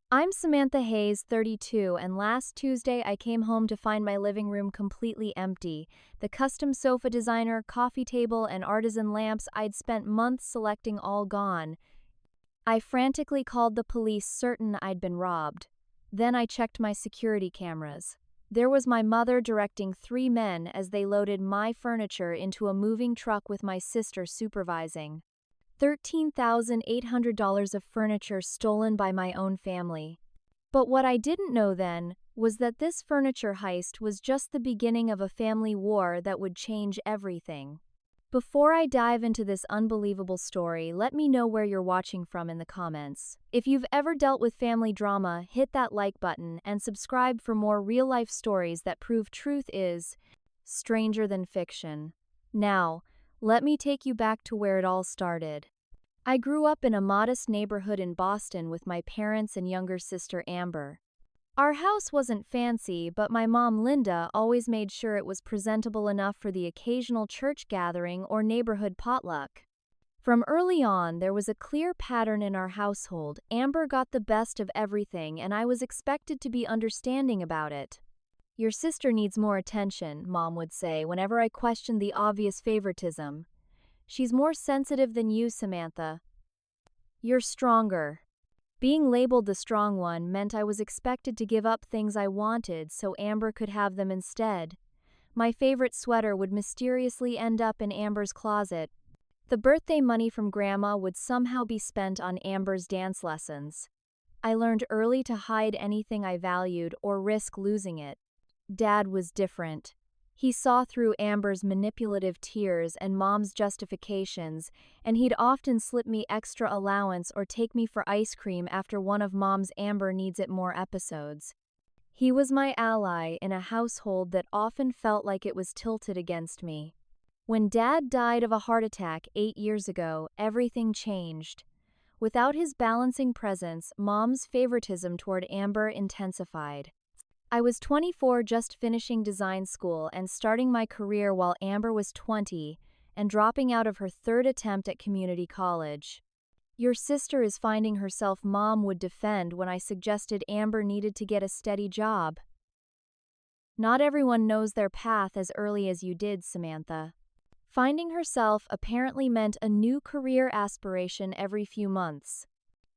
I'm Samantha Hayes, 32, and last Tuesday I came home to find my living room completely empty. The custom sofa designer, coffee table, and artisan lamps I'd spent months selecting all gone. I frantically called the police, certain I'd been robbed. Then I checked my security cameras. There was my mother directing three men as they loaded my furniture into a moving truck with my sister supervising. $13,800 of furniture stolen by my own family. But what I didn't know then was that this furniture heist was just the beginning of a family war that would change everything. Before I dive into this unbelievable story, let me know where you're watching from in the comments. If you've ever dealt with family drama, hit that like button and subscribe for more real-life stories that prove truth is stranger than fiction. Now, let me take you back to where it all started. I grew up in a modest neighborhood in Boston with my parents and younger sister Amber. Our house wasn't fancy, but my mom Linda always made sure it was presentable enough for the occasional church gathering or neighborhood potluck. From early on, there was a clear pattern in our household. Amber got the best of everything, and I was expected to be understanding about it. "Your sister needs more attention," Mom would say whenever I questioned the obvious favoritism. "She's more sensitive than you, Samantha. You're stronger." Being labeled the strong one meant I was expected to give up things I wanted so Amber could have them instead. My favorite sweater would mysteriously end up in Amber's closet. The birthday money from Grandma would somehow be spent on Amber's dance lessons. I learned early to hide anything I valued or risk losing it. Dad was different. He saw through Amber's manipulative tears and Mom's justifications, and he'd often slip me extra allowance or take me for ice cream after one of Mom's Amber Needs It More episodes. He was my ally in a household that often felt like it was tilted against me. When Dad died of a heart attack 8 years ago, everything changed. Without his balancing presence, Mom's favoritism toward Amber intensified. I was 24, just finishing design school and starting my career while Amber was 20 and dropping out of her third attempt at community college. "Your sister is finding herself," Mom would defend when I suggested Amber needed to get a steady job. "Not everyone knows their path as early as you did, Samantha." Finding herself apparently meant a new career aspiration every few months.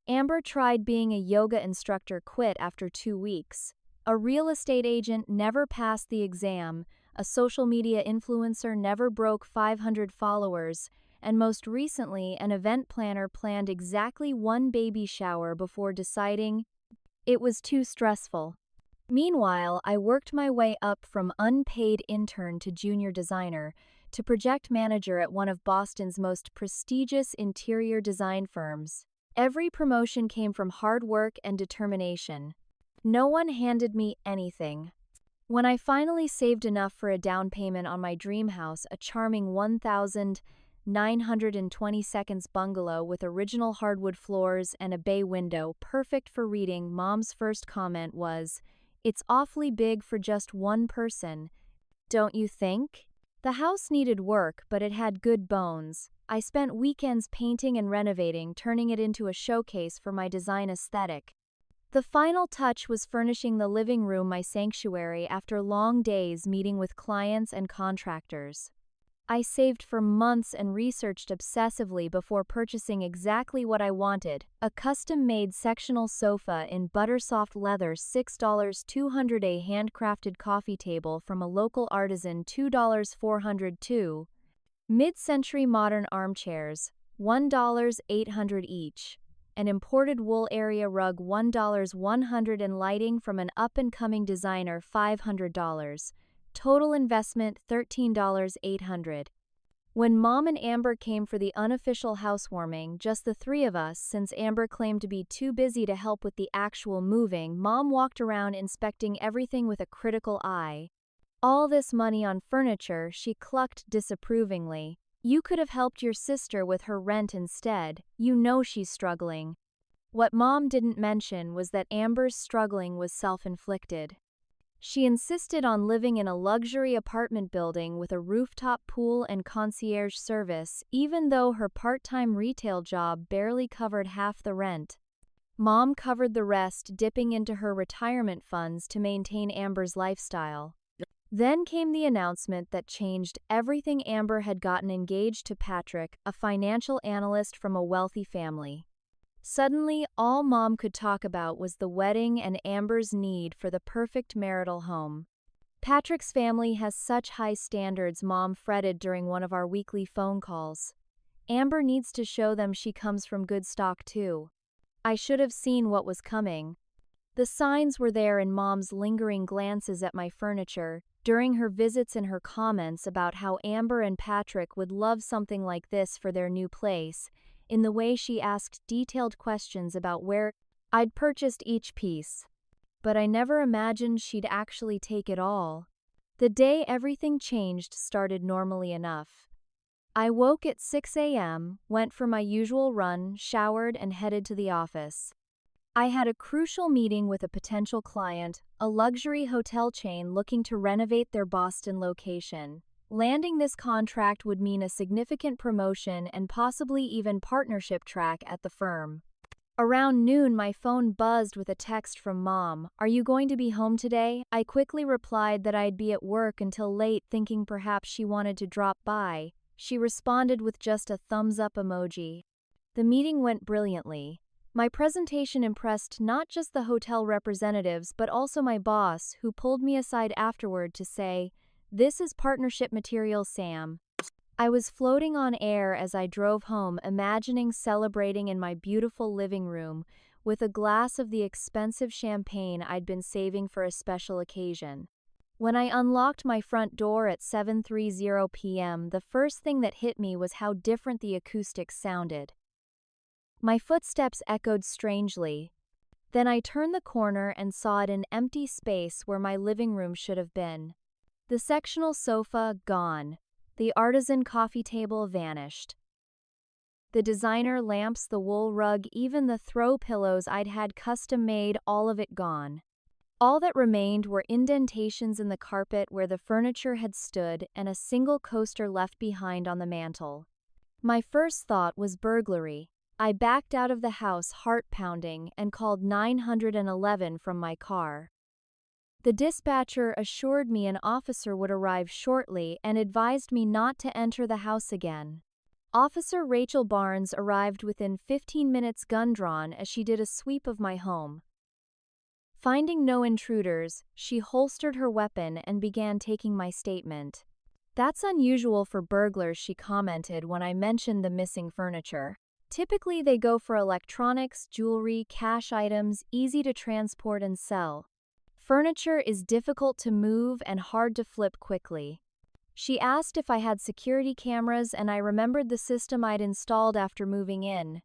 Amber tried being a yoga instructor, quit after 2 weeks. A real estate agent never passed the exam, a social media influencer never broke 500 followers, and most recently, an event planner planned exactly one baby shower before deciding it was too stressful. Meanwhile, I worked my way up from unpaid intern to junior designer to project manager at one of Boston's most prestigious interior design firms. Every promotion came from hard work and determination. No one handed me anything. When I finally saved enough for a down payment on my dream house, a charming 1,920 bungalow with original hardwood floors and a bay window, perfect for reading, Mom's first comment was, "It's awfully big for just one person, don't you think?" The house needed work, but it had good bones. I spent weekends painting and renovating, turning it into a showcase for my design aesthetic. The final touch was furnishing the living room my sanctuary after long days meeting with clients and contractors. I saved for months and researched obsessively before purchasing exactly what I wanted: a custom-made sectional sofa in buttersoft leather, $6 200, a handcrafted coffee table from a local artisan, $2 402, mid-century modern armchairs, $1 800 each, an imported wool area rug, $1 100, and lighting from an up-and-coming designer, $500. Total investment, $13 800. When Mom and Amber came for the unofficial housewarming, just the three of us, since Amber claimed to be too busy to help with the actual moving, Mom walked around inspecting everything with a critical eye. "All this money on furniture," she clucked disapprovingly. "You could have helped your sister with her rent instead. You know she's struggling." What Mom didn't mention was that Amber's struggling was self-inflicted. She insisted on living in a luxury apartment building with a rooftop pool and concierge service, even though her part-time retail job barely covered half the rent. Mom covered the rest, dipping into her retirement funds to maintain Amber's lifestyle. Then came the announcement that changed everything. Amber had gotten engaged to Patrick, a financial analyst from a wealthy family. Suddenly, all Mom could talk about was the wedding and Amber's need for the perfect marital home. Patrick's family has such high standards, Mom fretted during one of our weekly phone calls. Amber needs to show them she comes from good stock too. I should have seen what was coming. The signs were there in Mom's lingering glances at my furniture, during her visits and her comments about how Amber and Patrick would love something like this for their new place, in the way she asked detailed questions about where I'd purchased each piece. But I never imagined she'd actually take it all. The day everything changed started normally enough. I woke at 6 a.m., went for my usual run, showered, and headed to the office. I had a crucial meeting with a potential client, a luxury hotel chain looking to renovate their Boston location. Landing this contract would mean a significant promotion and possibly even partnership track at the firm. Around noon, my phone buzzed with a text from Mom. "Are you going to be home today?" I quickly replied that I'd be at work until late, thinking perhaps she wanted to drop by. She responded with just a thumbs-up emoji. The meeting went brilliantly. My presentation impressed not just the hotel representatives but also my boss, who pulled me aside afterward to say, "This is partnership material, Sam." I was floating on air as I drove home, imagining celebrating in my beautiful living room with a glass of the expensive champagne I'd been saving for a special occasion. When I unlocked my front door at 7:30 p.m., the first thing that hit me was how different the acoustics sounded. My footsteps echoed strangely. Then I turned the corner and saw it an empty space where my living room should have been. The sectional sofa, gone. The artisan coffee table vanished. The designer lamps, the wool rug, even the throw pillows I'd had custom made, all of it gone. All that remained were indentations in the carpet where the furniture had stood and a single coaster left behind on the mantel. My first thought was burglary. I backed out of the house, heart pounding, and called 911 from my car. The dispatcher assured me an officer would arrive shortly and advised me not to enter the house again. Officer Rachel Barnes arrived within 15 minutes, gun drawn, as she did a sweep of my home. Finding no intruders, she holstered her weapon and began taking my statement. "That's unusual for burglars," she commented when I mentioned the missing furniture. "Typically they go for electronics, jewelry, cash items, easy to transport and sell. Furniture is difficult to move and hard to flip quickly." She asked if I had security cameras, and I remembered the system I'd installed after moving in.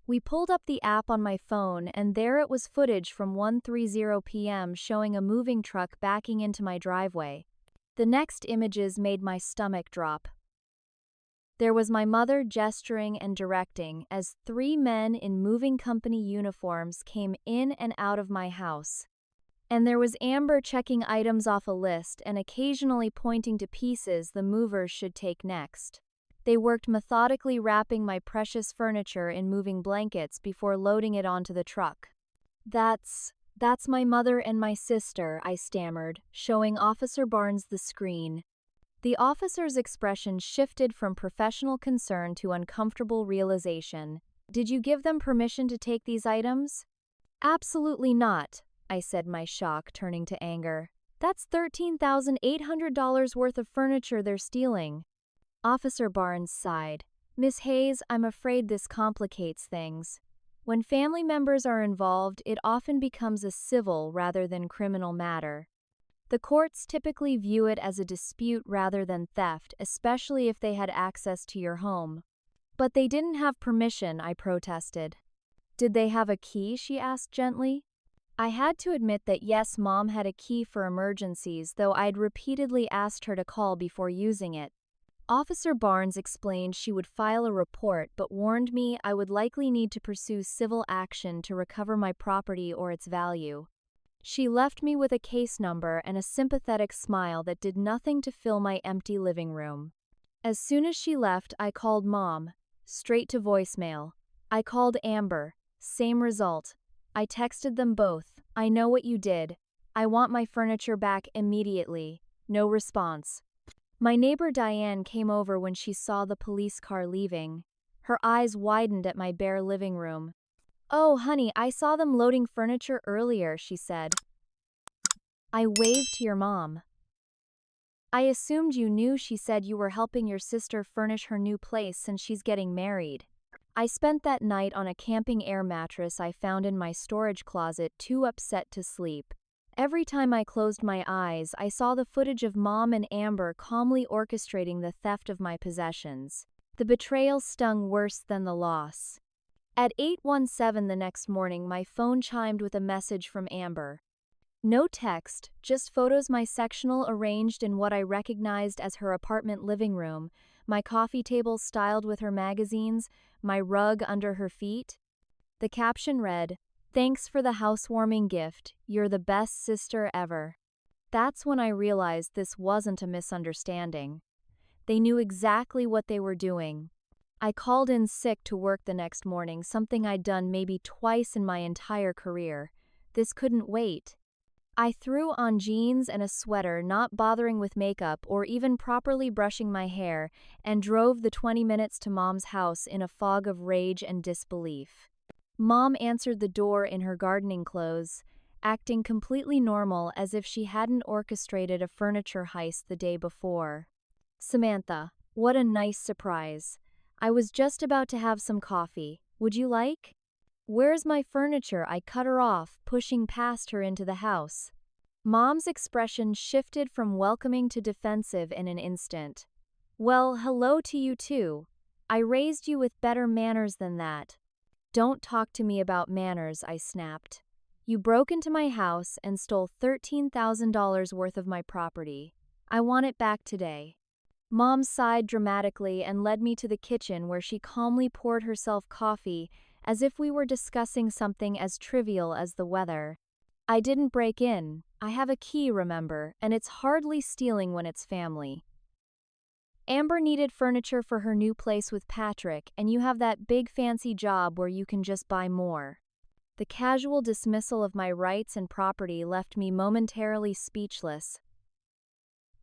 We pulled up the app on my phone, and there it was, footage from 1:30 p.m. showing a moving truck backing into my driveway. The next images made my stomach drop. There was my mother gesturing and directing as 3 men in moving company uniforms came in and out of my house. And there was Amber checking items off a list and occasionally pointing to pieces the movers should take next. They worked methodically, wrapping my precious furniture in moving blankets before loading it onto the truck. That's my mother and my sister," I stammered, showing Officer Barnes the screen. The officer's expression shifted from professional concern to uncomfortable realization. "Did you give them permission to take these items?" "Absolutely not," I said, my shock turning to anger. "That's $13,800 worth of furniture they're stealing." Officer Barnes sighed. "Miss Hayes, I'm afraid this complicates things. When family members are involved, it often becomes a civil rather than criminal matter. The courts typically view it as a dispute rather than theft, especially if they had access to your home." "But they didn't have permission," I protested. "Did they have a key?" she asked gently. I had to admit that yes, Mom had a key for emergencies, though I'd repeatedly asked her to call before using it. Officer Barnes explained she would file a report but warned me I would likely need to pursue civil action to recover my property or its value. She left me with a case number and a sympathetic smile that did nothing to fill my empty living room. As soon as she left, I called Mom, straight to voicemail. I called Amber, Same result. I texted them both. I know what you did. I want my furniture back immediately. No response. My neighbor Diane came over when she saw the police car leaving. Her eyes widened at my bare living room. "Oh, honey, I saw them loading furniture earlier," she said. I waved to your mom. "I assumed you knew," she said. "You were helping your sister furnish her new place since she's getting married." I spent that night on a camping air mattress I found in my storage closet, too upset to sleep. Every time I closed my eyes, I saw the footage of Mom and Amber calmly orchestrating the theft of my possessions. The betrayal stung worse than the loss. At 8:17 the next morning, my phone chimed with a message from Amber. No text, just photos, my sectional arranged in what I recognized as her apartment living room, my coffee table styled with her magazines, my rug under her feet. The caption read, "Thanks for the housewarming gift, you're the best sister ever." That's when I realized this wasn't a misunderstanding. They knew exactly what they were doing. I called in sick to work the next morning, something I'd done maybe twice in my entire career. This couldn't wait. I threw on jeans and a sweater, not bothering with makeup or even properly brushing my hair, and drove the 20 minutes to Mom's house in a fog of rage and disbelief. Mom answered the door in her gardening clothes, acting completely normal, as if she hadn't orchestrated a furniture heist the day before. "Samantha, what a nice surprise. I was just about to have some coffee. Would you like?" "Where's my furniture?" I cut her off, pushing past her into the house. Mom's expression shifted from welcoming to defensive in an instant. "Well, hello to you too. I raised you with better manners than that." "Don't talk to me about manners," I snapped. "You broke into my house and stole $13,000 worth of my property. I want it back today." Mom sighed dramatically and led me to the kitchen, where she calmly poured herself coffee, as if we were discussing something as trivial as the weather. "I didn't break in. I have a key, remember, and it's hardly stealing when it's family. Amber needed furniture for her new place with Patrick, and you have that big fancy job where you can just buy more." The casual dismissal of my rights and property left me momentarily speechless.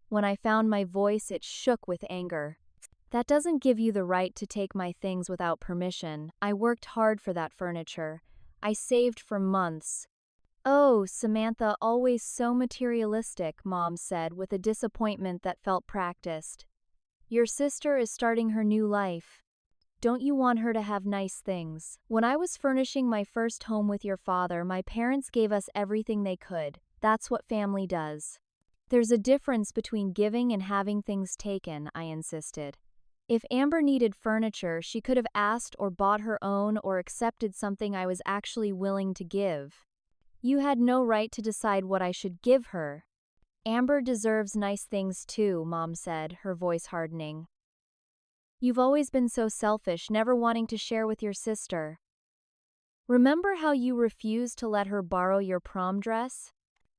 When I found my voice, it shook with anger. "That doesn't give you the right to take my things without permission. I worked hard for that furniture. I saved for months." "Oh, Samantha, always so materialistic," Mom said with a disappointment that felt practiced. "Your sister is starting her new life. Don't you want her to have nice things? When I was furnishing my first home with your father, my parents gave us everything they could. That's what family does." "There's a difference between giving and having things taken," I insisted. "If Amber needed furniture, she could have asked or bought her own or accepted something I was actually willing to give. You had no right to decide what I should give her." "Amber deserves nice things too," Mom said, her voice hardening. "You've always been so selfish, never wanting to share with your sister. Remember how you refused to let her borrow your prom dress?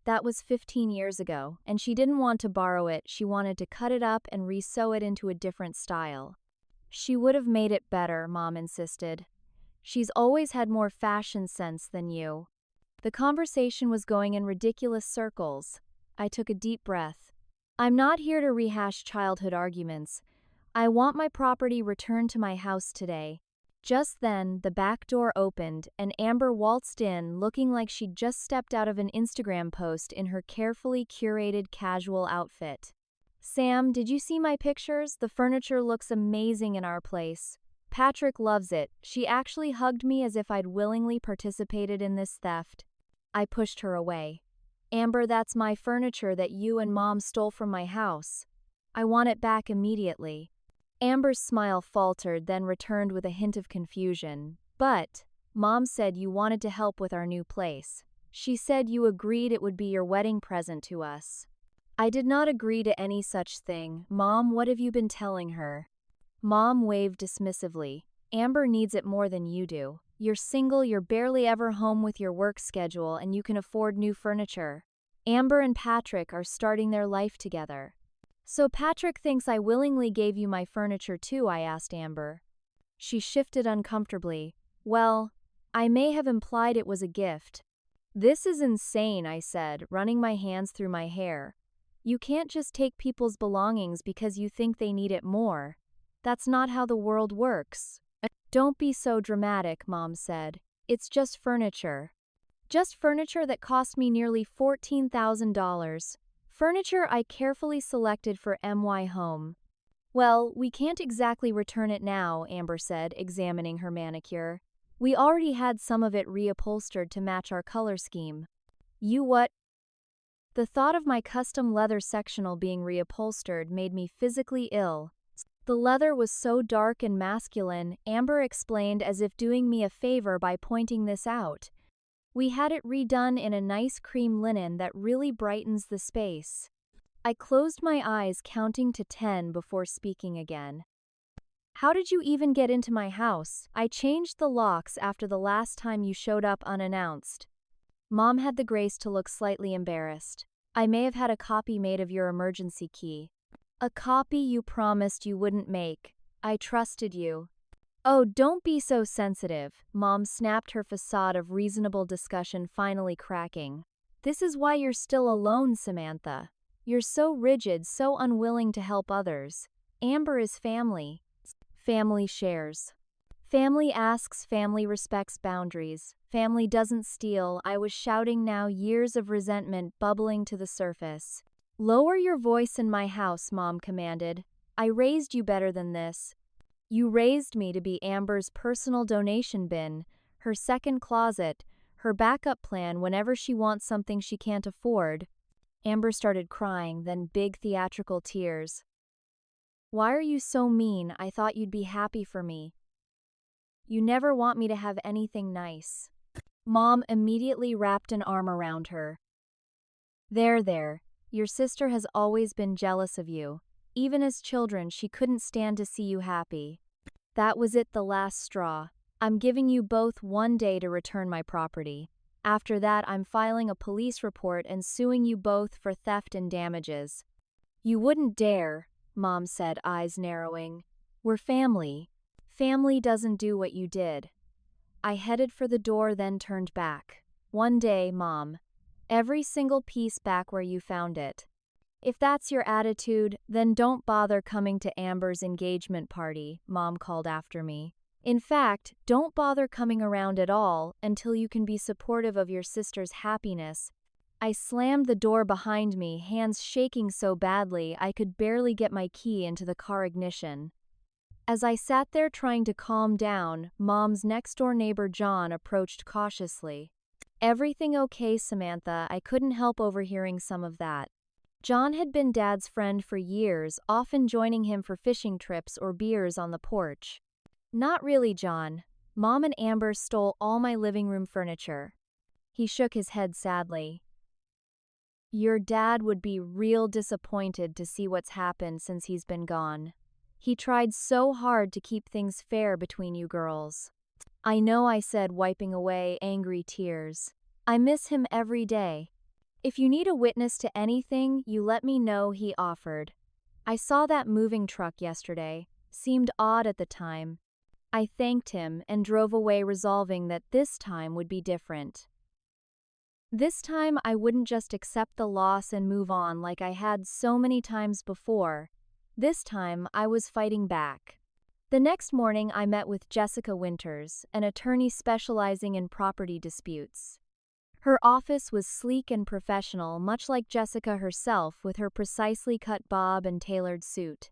That was 15 years ago, and she didn't want to borrow it. She wanted to cut it up and re-sew it into a different style." "She would have made it better," Mom insisted. "She's always had more fashion sense than you." The conversation was going in ridiculous circles. I took a deep breath. "I'm not here to rehash childhood arguments. I want my property returned to my house today." Just then, the back door opened, and Amber waltzed in, looking like she'd just stepped out of an Instagram post in her carefully curated casual outfit. "Sam, did you see my pictures? The furniture looks amazing in our place. Patrick loves it." She actually hugged me as if I'd willingly participated in this theft. I pushed her away. "Amber, that's my furniture that you and Mom stole from my house. I want it back immediately." Amber's smile faltered, then returned with a hint of confusion. "But Mom said you wanted to help with our new place. She said you agreed it would be your wedding present to us." "I did not agree to any such thing. Mom, what have you been telling her?" Mom waved dismissively. "Amber needs it more than you do. You're single, you're barely ever home with your work schedule, and you can afford new furniture. Amber and Patrick are starting their life together." "So Patrick thinks I willingly gave you my furniture too?" I asked Amber. She shifted uncomfortably. "Well, I may have implied it was a gift. This is insane, I said, running my hands through my hair. You can't just take people's belongings because you think they need it more. That's not how the world works. Don't be so dramatic, Mom said. It's just furniture. Just furniture that cost me nearly $14,000. Furniture I carefully selected for MY home. Well, we can't exactly return it now, Amber said, examining her manicure. We already had some of it reupholstered to match our color scheme. You what? The thought of my custom leather sectional being reupholstered made me physically ill. The leather was so dark and masculine, Amber explained as if doing me a favor by pointing this out. We had it redone in a nice cream linen that really brightens the space. I closed my eyes, counting to 10 before speaking again. How did you even get into my house? I changed the locks after the last time you showed up unannounced. Mom had the grace to look slightly embarrassed. I may have had a copy made of your emergency key. A copy you promised you wouldn't make. I trusted you. Oh, don't be so sensitive. Mom snapped, her facade of reasonable discussion finally cracking. This is why you're still alone, Samantha. You're so rigid, so unwilling to help others. Amber is family. Family shares. Family asks, family respects boundaries. Family doesn't steal. I was shouting now, years of resentment bubbling to the surface. Lower your voice in my house, Mom commanded. I raised you better than this. You raised me to be Amber's personal donation bin, her second closet, her backup plan whenever she wants something she can't afford. Amber started crying, then big theatrical tears. Why are you so mean? I thought you'd be happy for me. You never want me to have anything nice. Mom immediately wrapped an arm around her. There. Your sister has always been jealous of you. Even as children, she couldn't stand to see you happy. That was it, the last straw. I'm giving you both 1 day to return my property. After that, I'm filing a police report and suing you both for theft and damages. You wouldn't dare, Mom said, eyes narrowing. We're family. Family doesn't do what you did. I headed for the door, then turned back. 1 day, Mom. Every single piece back where you found it. If that's your attitude, then don't bother coming to Amber's engagement party, Mom called after me. In fact, don't bother coming around at all until you can be supportive of your sister's happiness. I slammed the door behind me, hands shaking so badly I could barely get my key into the car ignition. As I sat there trying to calm down, Mom's next-door neighbor John approached cautiously. Everything okay, Samantha? I couldn't help overhearing some of that. John had been Dad's friend for years, often joining him for fishing trips or beers on the porch. Not really, John. Mom and Amber stole all my living room furniture. He shook his head sadly. Your dad would be real disappointed to see what's happened since he's been gone. He tried so hard to keep things fair between you girls. I know, I said, wiping away angry tears. I miss him every day. If you need a witness to anything, you let me know, he offered. I saw that moving truck yesterday. Seemed odd at the time. I thanked him and drove away, resolving that this time would be different. This time I wouldn't just accept the loss and move on like I had so many times before. This time I was fighting back. The next morning I met with Jessica Winters, an attorney specializing in property disputes. Her office was sleek and professional, much like Jessica herself, with her precisely cut bob and tailored suit.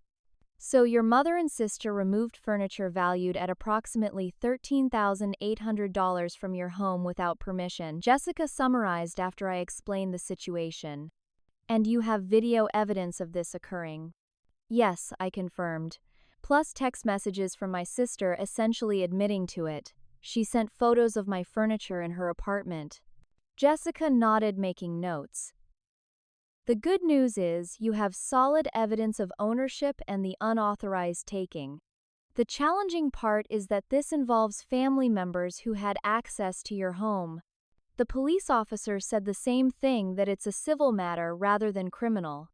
So your mother and sister removed furniture valued at approximately $13,800 from your home without permission, Jessica summarized after I explained the situation. And you have video evidence of this occurring? Yes, I confirmed. Plus text messages from my sister essentially admitting to it. She sent photos of my furniture in her apartment. Jessica nodded, making notes. The good news is you have solid evidence of ownership and the unauthorized taking. The challenging part is that this involves family members who had access to your home. The police officer said the same thing, that it's a civil matter rather than criminal.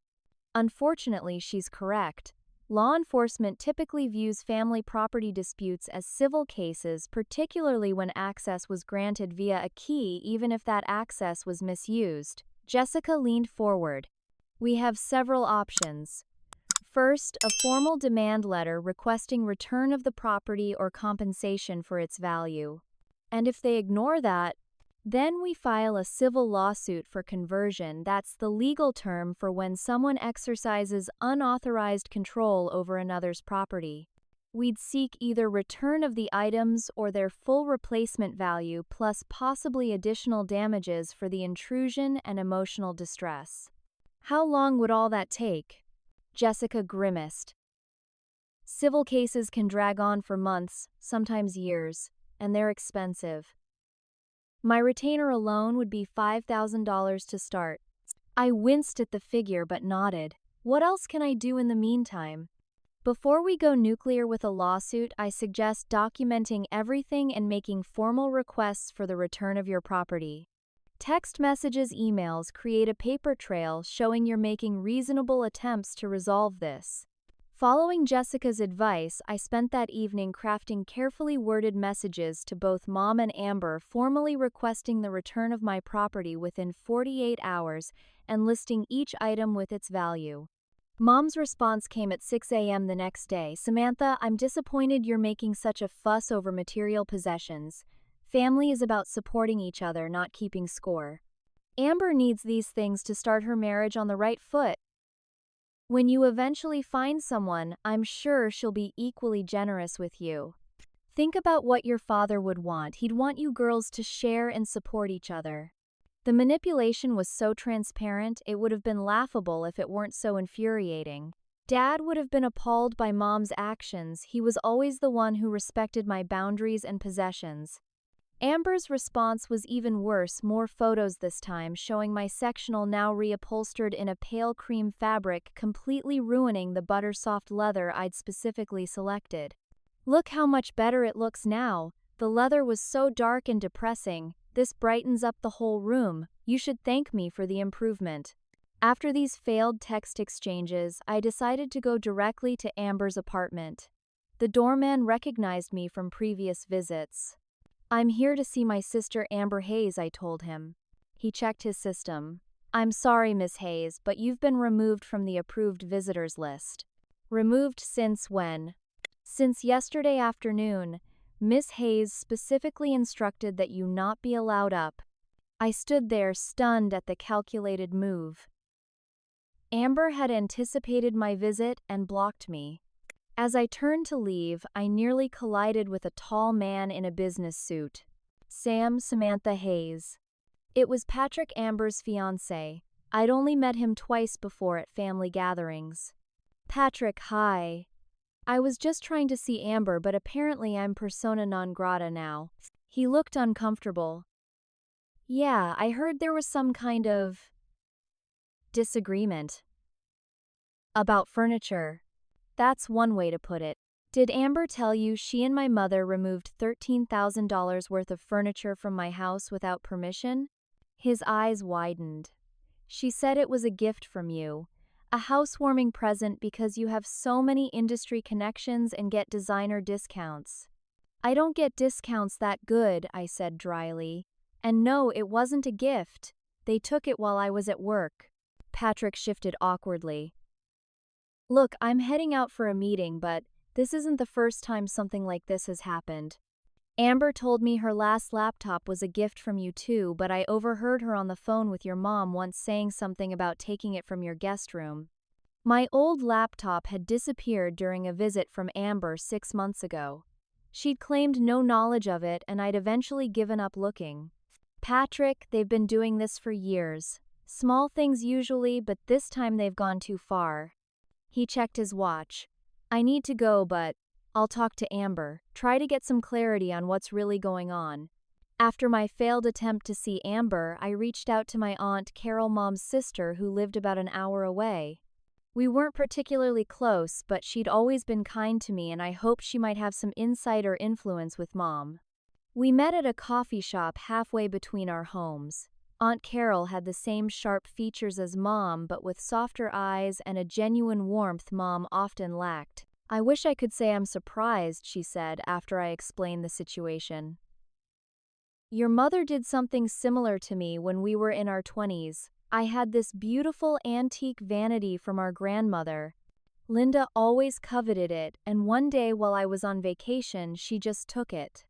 Unfortunately, she's correct. Law enforcement typically views family property disputes as civil cases, particularly when access was granted via a key, even if that access was misused. Jessica leaned forward. We have several options. First, a formal demand letter requesting return of the property or compensation for its value. And if they ignore that, then we file a civil lawsuit for conversion. That's the legal term for when someone exercises unauthorized control over another's property. We'd seek either return of the items or their full replacement value, plus possibly additional damages for the intrusion and emotional distress. How long would all that take? Jessica grimaced. Civil cases can drag on for months, sometimes years, and they're expensive. My retainer alone would be $5,000 to start. I winced at the figure but nodded. What else can I do in the meantime? Before we go nuclear with a lawsuit, I suggest documenting everything and making formal requests for the return of your property. Text messages, emails create a paper trail showing you're making reasonable attempts to resolve this. Following Jessica's advice, I spent that evening crafting carefully worded messages to both Mom and Amber, formally requesting the return of my property within 48 hours and listing each item with its value. Mom's response came at 6 a.m. the next day. Samantha, I'm disappointed you're making such a fuss over material possessions. Family is about supporting each other, not keeping score. Amber needs these things to start her marriage on the right foot. When you eventually find someone, I'm sure she'll be equally generous with you. Think about what your father would want. He'd want you girls to share and support each other. The manipulation was so transparent, it would have been laughable if it weren't so infuriating. Dad would have been appalled by Mom's actions. He was always the one who respected my boundaries and possessions. Amber's response was even worse, more photos this time, showing my sectional now reupholstered in a pale cream fabric, completely ruining the butter-soft leather I'd specifically selected. Look how much better it looks now. The leather was so dark and depressing. This brightens up the whole room. You should thank me for the improvement. After these failed text exchanges, I decided to go directly to Amber's apartment. The doorman recognized me from previous visits. I'm here to see my sister Amber Hayes, I told him. He checked his system. I'm sorry, Miss Hayes, but you've been removed from the approved visitors list. Removed since when? Since yesterday afternoon. Miss Hayes specifically instructed that you not be allowed up. I stood there, stunned at the calculated move. Amber had anticipated my visit and blocked me. As I turned to leave, I nearly collided with a tall man in a business suit. Samantha Hayes. It was Patrick, Amber's fiancé. I'd only met him twice before at family gatherings. Patrick, hi. I was just trying to see Amber, but apparently I'm persona non grata now. He looked uncomfortable. Yeah, I heard there was some kind of disagreement. About furniture. That's one way to put it. Did Amber tell you she and my mother removed $13,000 worth of furniture from my house without permission? His eyes widened. She said it was a gift from you. A housewarming present because you have so many industry connections and get designer discounts. I don't get discounts that good, I said dryly. And no, it wasn't a gift. They took it while I was at work. Patrick shifted awkwardly. Look, I'm heading out for a meeting, but this isn't the first time something like this has happened. Amber told me her last laptop was a gift from you too, but I overheard her on the phone with your mom once saying something about taking it from your guest room. My old laptop had disappeared during a visit from Amber 6 months ago. She'd claimed no knowledge of it, and I'd eventually given up looking. Patrick, they've been doing this for years. Small things usually, but this time they've gone too far. He checked his watch. I need to go, but I'll talk to Amber, try to get some clarity on what's really going on. After my failed attempt to see Amber, I reached out to my aunt Carol, Mom's sister, who lived about an hour away. We weren't particularly close, but she'd always been kind to me, and I hoped she might have some insight or influence with Mom. We met at a coffee shop halfway between our homes. Aunt Carol had the same sharp features as Mom, but with softer eyes and a genuine warmth Mom often lacked. "I wish I could say I'm surprised," she said after I explained the situation. "Your mother did something similar to me when we were in our 20s. I had this beautiful antique vanity from our grandmother. Linda always coveted it, and one day while I was on vacation, she just took it.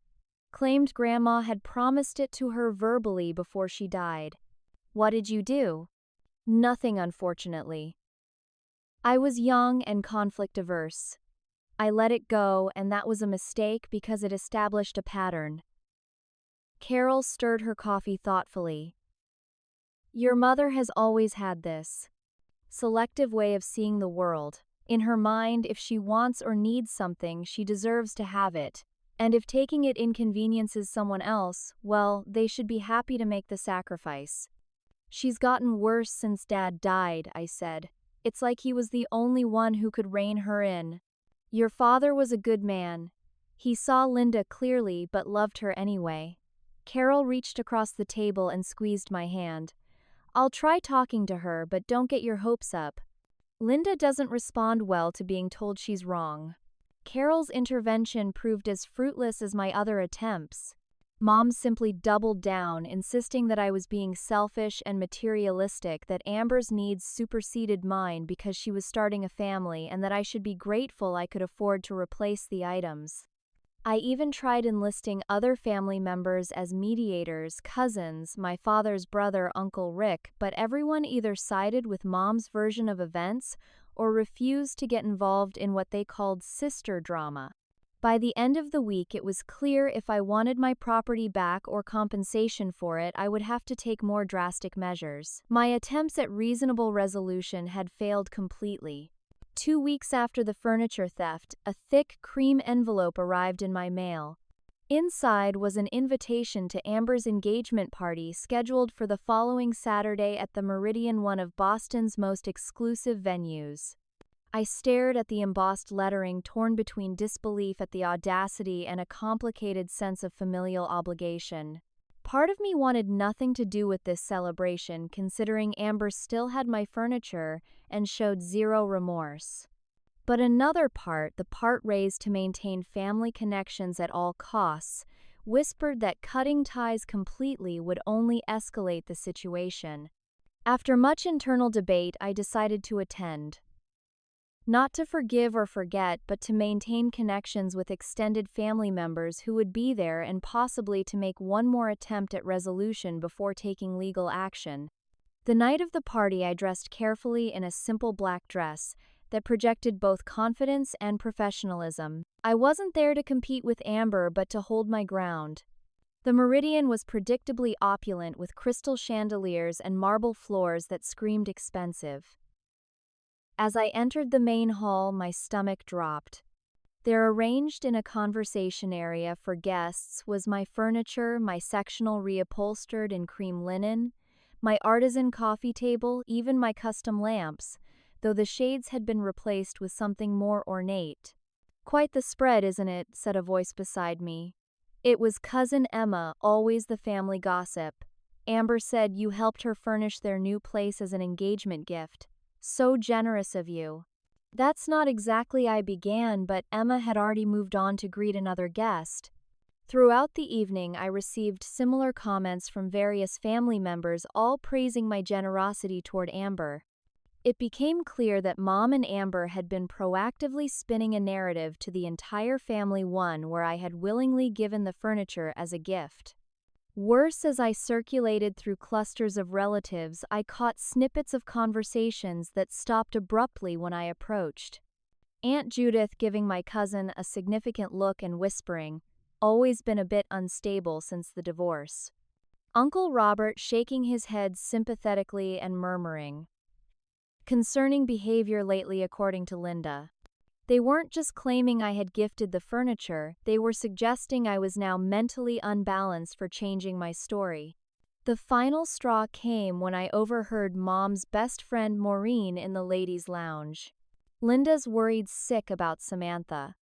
Claimed Grandma had promised it to her verbally before she died." "What did you do?" "Nothing, unfortunately. I was young and conflict-averse. I let it go, and that was a mistake because it established a pattern." Carol stirred her coffee thoughtfully. "Your mother has always had this selective way of seeing the world. In her mind, if she wants or needs something, she deserves to have it. And if taking it inconveniences someone else, well, they should be happy to make the sacrifice." "She's gotten worse since Dad died," I said. "It's like he was the only one who could rein her in." "Your father was a good man. He saw Linda clearly but loved her anyway." Carol reached across the table and squeezed my hand. "I'll try talking to her, but don't get your hopes up. Linda doesn't respond well to being told she's wrong." Carol's intervention proved as fruitless as my other attempts. Mom simply doubled down, insisting that I was being selfish and materialistic, that Amber's needs superseded mine because she was starting a family, and that I should be grateful I could afford to replace the items. I even tried enlisting other family members as mediators, cousins, my father's brother, Uncle Rick, but everyone either sided with Mom's version of events or refused to get involved in what they called sister drama. By the end of the week, it was clear if I wanted my property back or compensation for it, I would have to take more drastic measures. My attempts at reasonable resolution had failed completely. 2 weeks after the furniture theft, a thick cream envelope arrived in my mail. Inside was an invitation to Amber's engagement party scheduled for the following Saturday at the Meridian, one of Boston's most exclusive venues. I stared at the embossed lettering, torn between disbelief at the audacity and a complicated sense of familial obligation. Part of me wanted nothing to do with this celebration, considering Amber still had my furniture and showed zero remorse. But another part, the part raised to maintain family connections at all costs, whispered that cutting ties completely would only escalate the situation. After much internal debate, I decided to attend. Not to forgive or forget, but to maintain connections with extended family members who would be there, and possibly to make one more attempt at resolution before taking legal action. The night of the party, I dressed carefully in a simple black dress that projected both confidence and professionalism. I wasn't there to compete with Amber, but to hold my ground. The Meridian was predictably opulent, with crystal chandeliers and marble floors that screamed expensive. As I entered the main hall, my stomach dropped. There, arranged in a conversation area for guests, was my furniture, my sectional reupholstered in cream linen, my artisan coffee table, even my custom lamps, though the shades had been replaced with something more ornate. "Quite the spread, isn't it?" said a voice beside me. It was Cousin Emma, always the family gossip. "Amber said you helped her furnish their new place as an engagement gift. So generous of you." "That's not exactly," I began, but Emma had already moved on to greet another guest. Throughout the evening, I received similar comments from various family members, all praising my generosity toward Amber. It became clear that Mom and Amber had been proactively spinning a narrative to the entire family, one where I had willingly given the furniture as a gift. Worse, as I circulated through clusters of relatives, I caught snippets of conversations that stopped abruptly when I approached. Aunt Judith giving my cousin a significant look and whispering, "Always been a bit unstable since the divorce." Uncle Robert shaking his head sympathetically and murmuring, "Concerning behavior lately, according to Linda." They weren't just claiming I had gifted the furniture, they were suggesting I was now mentally unbalanced for changing my story. The final straw came when I overheard Mom's best friend Maureen in the ladies' lounge. "Linda's worried sick about Samantha.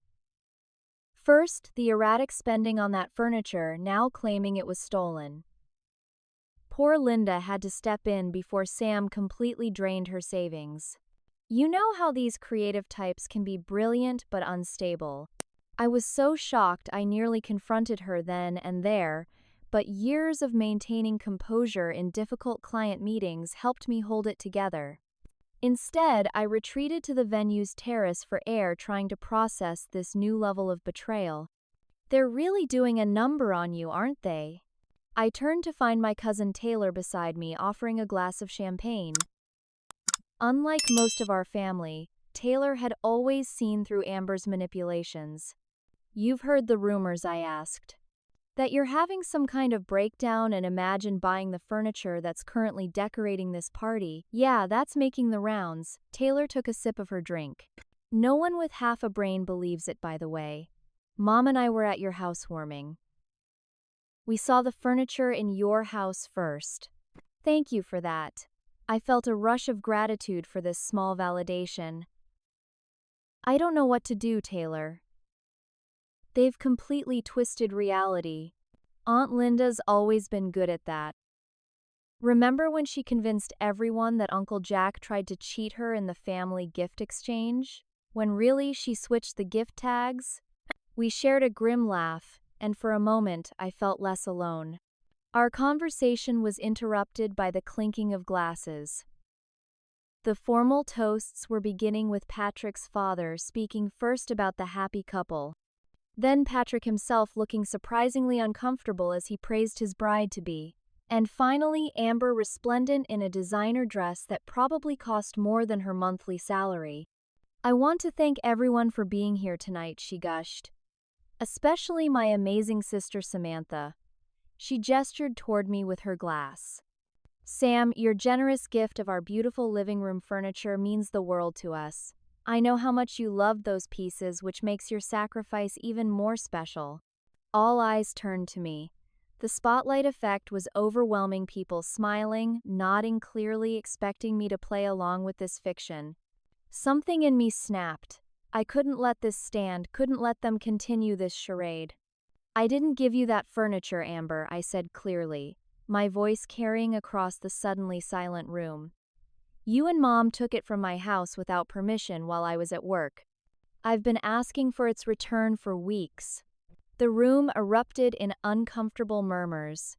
First, the erratic spending on that furniture, now claiming it was stolen. Poor Linda had to step in before Sam completely drained her savings. You know how these creative types can be brilliant but unstable. I was so shocked I nearly confronted her then and there, but years of maintaining composure in difficult client meetings helped me hold it together. Instead, I retreated to the venue's terrace for air, trying to process this new level of betrayal. They're really doing a number on you, aren't they? I turned to find my cousin Taylor beside me, offering a glass of champagne. Unlike most of our family, Taylor had always seen through Amber's manipulations. "You've heard the rumors," I asked. "That you're having some kind of breakdown and imagine buying the furniture that's currently decorating this party. Yeah, that's making the rounds." Taylor took a sip of her drink. "No one with half a brain believes it, by the way. Mom and I were at your housewarming. We saw the furniture in your house first. Thank you for that." I felt a rush of gratitude for this small validation. "I don't know what to do, Taylor. They've completely twisted reality. Aunt Linda's always been good at that. Remember when she convinced everyone that Uncle Jack tried to cheat her in the family gift exchange? When really she switched the gift tags?" We shared a grim laugh, and for a moment I felt less alone. Our conversation was interrupted by the clinking of glasses. The formal toasts were beginning with Patrick's father speaking first about the happy couple. Then Patrick himself looking surprisingly uncomfortable as he praised his bride-to-be. And finally, Amber resplendent in a designer dress that probably cost more than her monthly salary. "I want to thank everyone for being here tonight," she gushed. "Especially my amazing sister Samantha." She gestured toward me with her glass. "Sam, your generous gift of our beautiful living room furniture means the world to us. I know how much you loved those pieces, which makes your sacrifice even more special." All eyes turned to me. The spotlight effect was overwhelming, people smiling, nodding clearly, expecting me to play along with this fiction. Something in me snapped. I couldn't let this stand, couldn't let them continue this charade. "I didn't give you that furniture, Amber," I said clearly, my voice carrying across the suddenly silent room. "You and Mom took it from my house without permission while I was at work. I've been asking for its return for weeks." The room erupted in uncomfortable murmurs.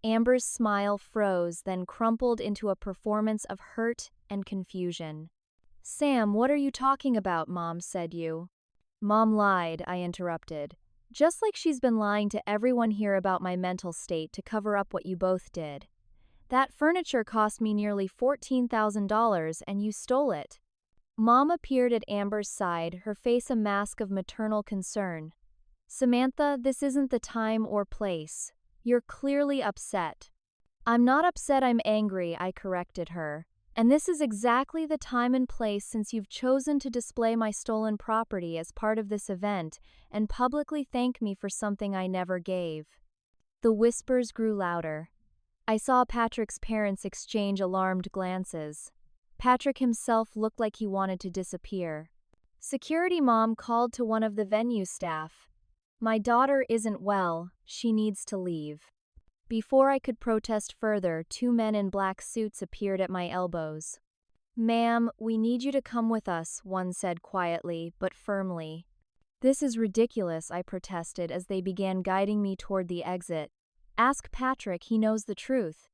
Amber's smile froze, then crumpled into a performance of hurt and confusion. "Sam, what are you talking about? Mom said you." "Mom lied," I interrupted. "Just like she's been lying to everyone here about my mental state to cover up what you both did. That furniture cost me nearly $14,000 and you stole it." Mom appeared at Amber's side, her face a mask of maternal concern. "Samantha, this isn't the time or place. You're clearly upset." "I'm not upset, I'm angry," I corrected her. "And this is exactly the time and place, since you've chosen to display my stolen property as part of this event and publicly thank me for something I never gave." The whispers grew louder. I saw Patrick's parents exchange alarmed glances. Patrick himself looked like he wanted to disappear. Security Mom called to one of the venue staff. "My daughter isn't well, she needs to leave." Before I could protest further, two men in black suits appeared at my elbows. "Ma'am, we need you to come with us," one said quietly, but firmly. "This is ridiculous," I protested as they began guiding me toward the exit. "Ask Patrick, he knows the truth."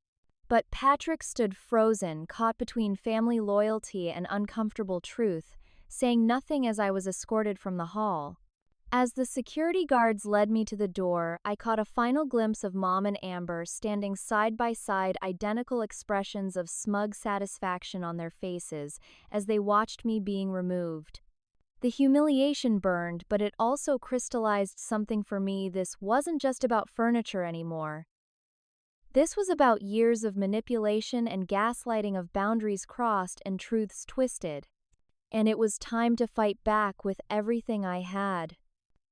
But Patrick stood frozen, caught between family loyalty and uncomfortable truth, saying nothing as I was escorted from the hall. As the security guards led me to the door, I caught a final glimpse of Mom and Amber standing side by side, identical expressions of smug satisfaction on their faces as they watched me being removed. The humiliation burned, but it also crystallized something for me. This wasn't just about furniture anymore. This was about years of manipulation and gaslighting, of boundaries crossed and truths twisted. And it was time to fight back with everything I had.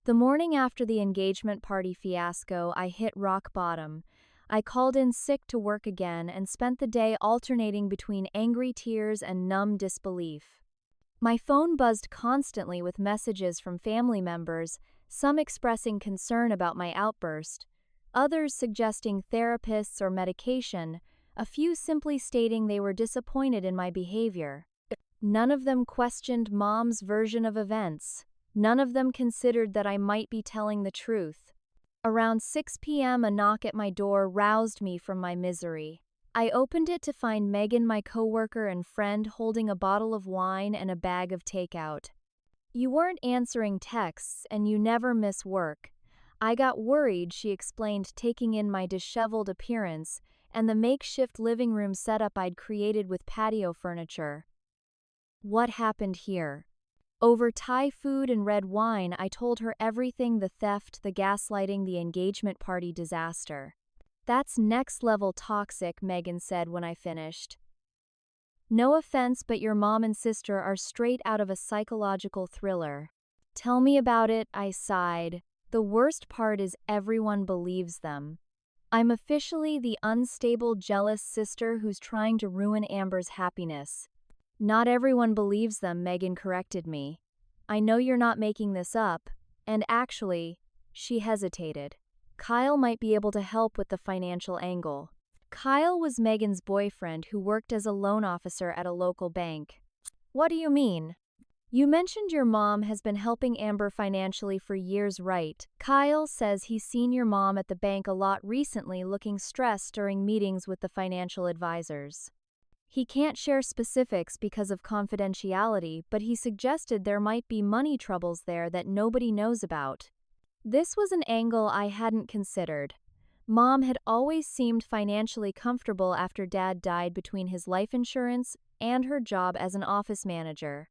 The morning after the engagement party fiasco, I hit rock bottom. I called in sick to work again and spent the day alternating between angry tears and numb disbelief. My phone buzzed constantly with messages from family members, some expressing concern about my outburst, others suggesting therapists or medication, a few simply stating they were disappointed in my behavior. None of them questioned Mom's version of events. None of them considered that I might be telling the truth. Around 6 p.m., a knock at my door roused me from my misery. I opened it to find Megan, my coworker and friend, holding a bottle of wine and a bag of takeout. "You weren't answering texts, and you never miss work. I got worried," she explained, taking in my disheveled appearance and the makeshift living room setup I'd created with patio furniture. What happened here? Over Thai food and red wine, I told her everything: the theft, the gaslighting, the engagement party disaster. "That's next-level toxic," Megan said when I finished. "No offense, but your mom and sister are straight out of a psychological thriller." "Tell me about it," I sighed. "The worst part is everyone believes them. I'm officially the unstable, jealous sister who's trying to ruin Amber's happiness." "Not everyone believes them," Megan corrected me. "I know you're not making this up, and actually," she hesitated, "Kyle might be able to help with the financial angle." Kyle was Megan's boyfriend who worked as a loan officer at a local bank. "What do you mean?" "You mentioned your mom has been helping Amber financially for years, right? Kyle says he's seen your mom at the bank a lot recently, looking stressed during meetings with the financial advisors. He can't share specifics because of confidentiality, but he suggested there might be money troubles there that nobody knows about." This was an angle I hadn't considered. Mom had always seemed financially comfortable after Dad died between his life insurance and her job as an office manager.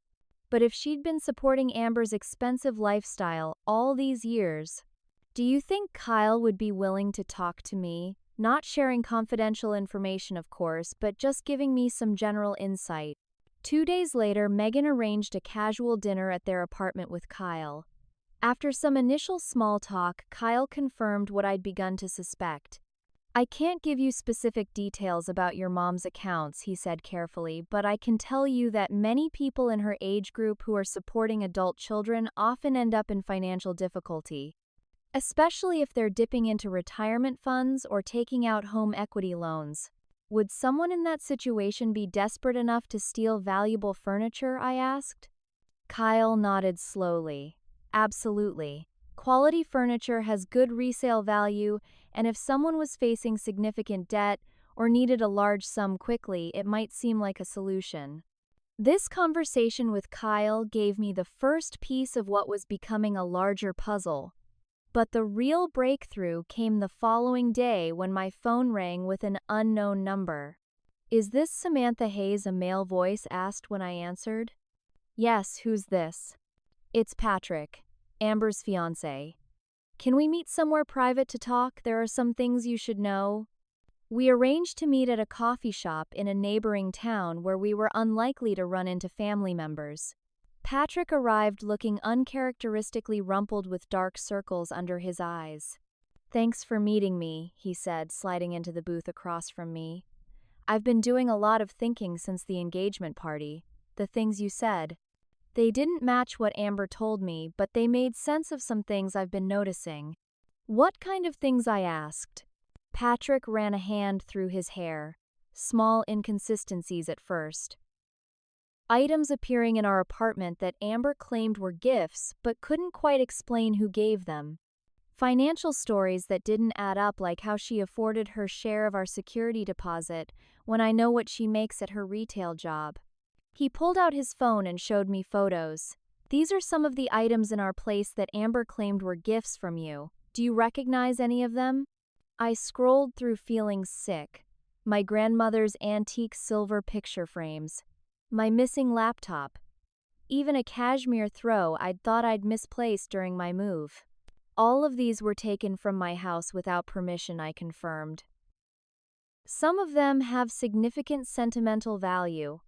But if she'd been supporting Amber's expensive lifestyle all these years, "Do you think Kyle would be willing to talk to me? Not sharing confidential information, of course, but just giving me some general insight." 2 days later, Megan arranged a casual dinner at their apartment with Kyle. After some initial small talk, Kyle confirmed what I'd begun to suspect. "I can't give you specific details about your mom's accounts," he said carefully, "but I can tell you that many people in her age group who are supporting adult children often end up in financial difficulty, especially if they're dipping into retirement funds or taking out home equity loans." "Would someone in that situation be desperate enough to steal valuable furniture?" I asked. Kyle nodded slowly. "Absolutely. Quality furniture has good resale value, and if someone was facing significant debt or needed a large sum quickly, it might seem like a solution." This conversation with Kyle gave me the first piece of what was becoming a larger puzzle. But the real breakthrough came the following day when my phone rang with an unknown number. "Is this Samantha Hayes?" a male voice asked when I answered. "Yes, who's this?" "It's Patrick, Amber's fiancé. Can we meet somewhere private to talk? There are some things you should know." We arranged to meet at a coffee shop in a neighboring town where we were unlikely to run into family members. Patrick arrived looking uncharacteristically rumpled with dark circles under his eyes. "Thanks for meeting me," he said, sliding into the booth across from me. "I've been doing a lot of thinking since the engagement party. The things you said. They didn't match what Amber told me, but they made sense of some things I've been noticing." "What kind of things?" I asked. Patrick ran a hand through his hair. "Small inconsistencies at first. Items appearing in our apartment that Amber claimed were gifts, but couldn't quite explain who gave them. Financial stories that didn't add up, like how she afforded her share of our security deposit when I know what she makes at her retail job." He pulled out his phone and showed me photos. "These are some of the items in our place that Amber claimed were gifts from you. Do you recognize any of them?" I scrolled through, feeling sick. My grandmother's antique silver picture frames. My missing laptop. Even a cashmere throw I'd thought I'd misplaced during my move. All of these were taken from my house without permission, I confirmed. "Some of them have significant sentimental value."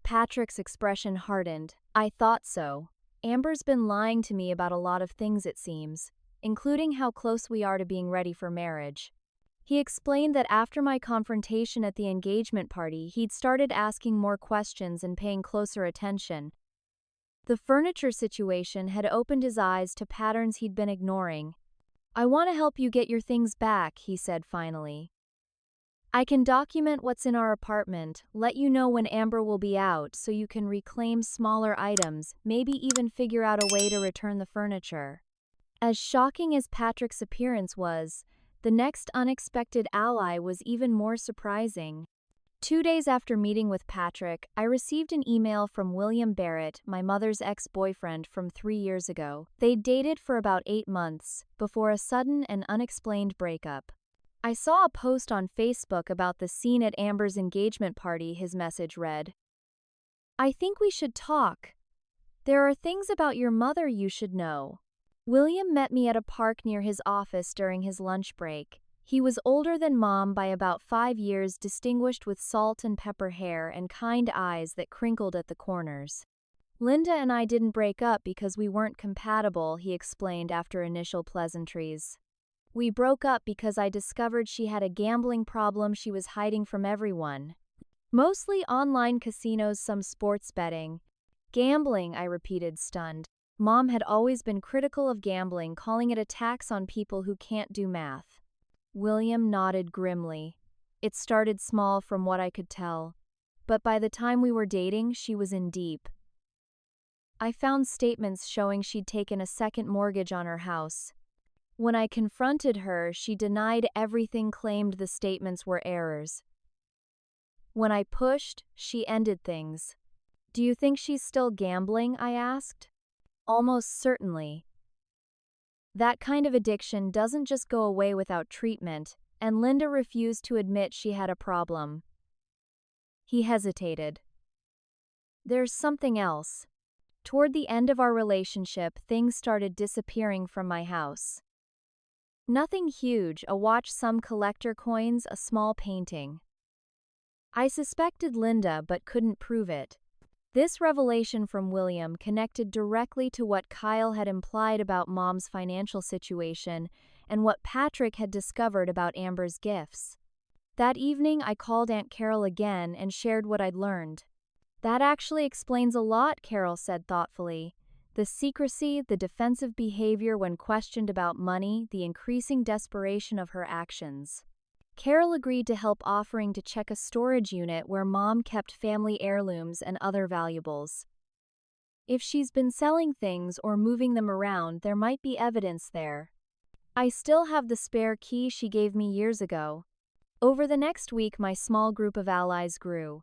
Patrick's expression hardened. "I thought so. Amber's been lying to me about a lot of things, it seems, including how close we are to being ready for marriage." He explained that after my confrontation at the engagement party, he'd started asking more questions and paying closer attention. The furniture situation had opened his eyes to patterns he'd been ignoring. I want to help you get your things back, he said finally. I can document what's in our apartment, let you know when Amber will be out so you can reclaim smaller items, maybe even figure out a way to return the furniture. As shocking as Patrick's appearance was, the next unexpected ally was even more surprising. 2 days after meeting with Patrick, I received an email from William Barrett, my mother's ex-boyfriend from 3 years ago. They'd dated for about 8 months, before a sudden and unexplained breakup. I saw a post on Facebook about the scene at Amber's engagement party. His message read, "I think we should talk. There are things about your mother you should know." William met me at a park near his office during his lunch break. He was older than Mom by about 5 years, distinguished with salt and pepper hair and kind eyes that crinkled at the corners. "Linda and I didn't break up because we weren't compatible," he explained after initial pleasantries. "We broke up because I discovered she had a gambling problem she was hiding from everyone. Mostly online casinos, some sports betting." "Gambling," I repeated, stunned. Mom had always been critical of gambling, calling it a tax on people who can't do math. William nodded grimly. "It started small from what I could tell. But by the time we were dating, she was in deep. I found statements showing she'd taken a second mortgage on her house. When I confronted her, she denied everything, claimed the statements were errors. When I pushed, she ended things." "Do you think she's still gambling?" I asked. "Almost certainly. That kind of addiction doesn't just go away without treatment, and Linda refused to admit she had a problem." He hesitated. "There's something else. Toward the end of our relationship, things started disappearing from my house. Nothing huge, a watch, some collector coins, a small painting. I suspected Linda but couldn't prove it." This revelation from William connected directly to what Kyle had implied about Mom's financial situation and what Patrick had discovered about Amber's gifts. That evening, I called Aunt Carol again and shared what I'd learned. "That actually explains a lot," Carol said thoughtfully. "The secrecy, the defensive behavior when questioned about money, the increasing desperation of her actions." Carol agreed to help, offering to check a storage unit where Mom kept family heirlooms and other valuables. "If she's been selling things or moving them around, there might be evidence there. I still have the spare key she gave me years ago." Over the next week, my small group of allies grew.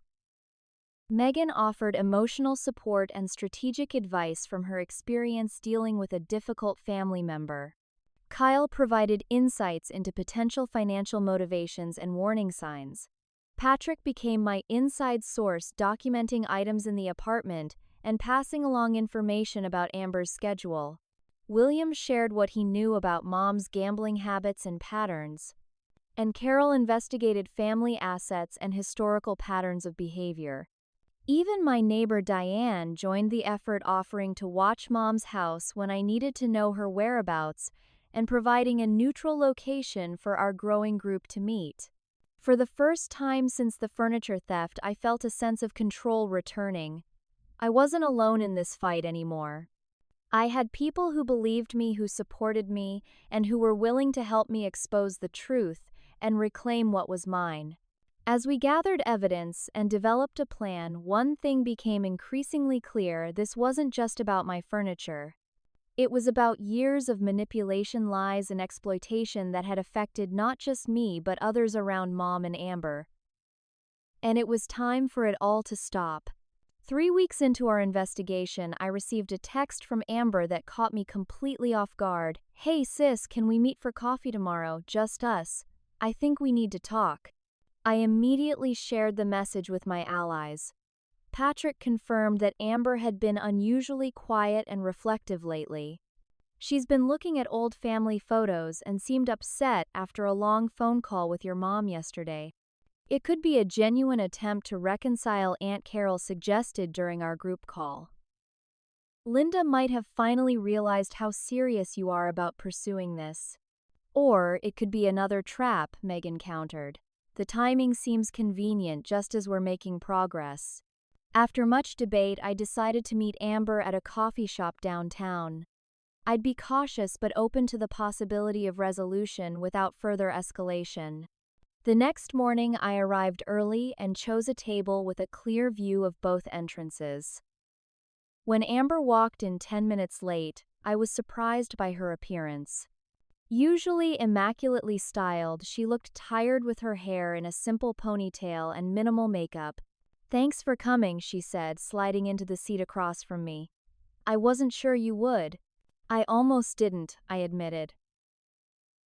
Megan offered emotional support and strategic advice from her experience dealing with a difficult family member. Kyle provided insights into potential financial motivations and warning signs. Patrick became my inside source, documenting items in the apartment and passing along information about Amber's schedule. William shared what he knew about Mom's gambling habits and patterns. And Carol investigated family assets and historical patterns of behavior. Even my neighbor Diane joined the effort, offering to watch Mom's house when I needed to know her whereabouts and providing a neutral location for our growing group to meet. For the first time since the furniture theft, I felt a sense of control returning. I wasn't alone in this fight anymore. I had people who believed me, who supported me, and who were willing to help me expose the truth and reclaim what was mine. As we gathered evidence and developed a plan, one thing became increasingly clear: this wasn't just about my furniture. It was about years of manipulation, lies, and exploitation that had affected not just me but others around Mom and Amber. And it was time for it all to stop. 3 weeks into our investigation, I received a text from Amber that caught me completely off guard. "Hey sis, can we meet for coffee tomorrow? Just us. I think we need to talk." I immediately shared the message with my allies. Patrick confirmed that Amber had been unusually quiet and reflective lately. "She's been looking at old family photos and seemed upset after a long phone call with your mom yesterday." It could be a genuine attempt to reconcile, Aunt Carol suggested during our group call. "Linda might have finally realized how serious you are about pursuing this." "Or it could be another trap," Megan countered. "The timing seems convenient just as we're making progress." After much debate, I decided to meet Amber at a coffee shop downtown. I'd be cautious but open to the possibility of resolution without further escalation. The next morning, I arrived early and chose a table with a clear view of both entrances. When Amber walked in 10 minutes late, I was surprised by her appearance. Usually immaculately styled, she looked tired with her hair in a simple ponytail and minimal makeup. "Thanks for coming," she said, sliding into the seat across from me. "I wasn't sure you would." "I almost didn't," I admitted.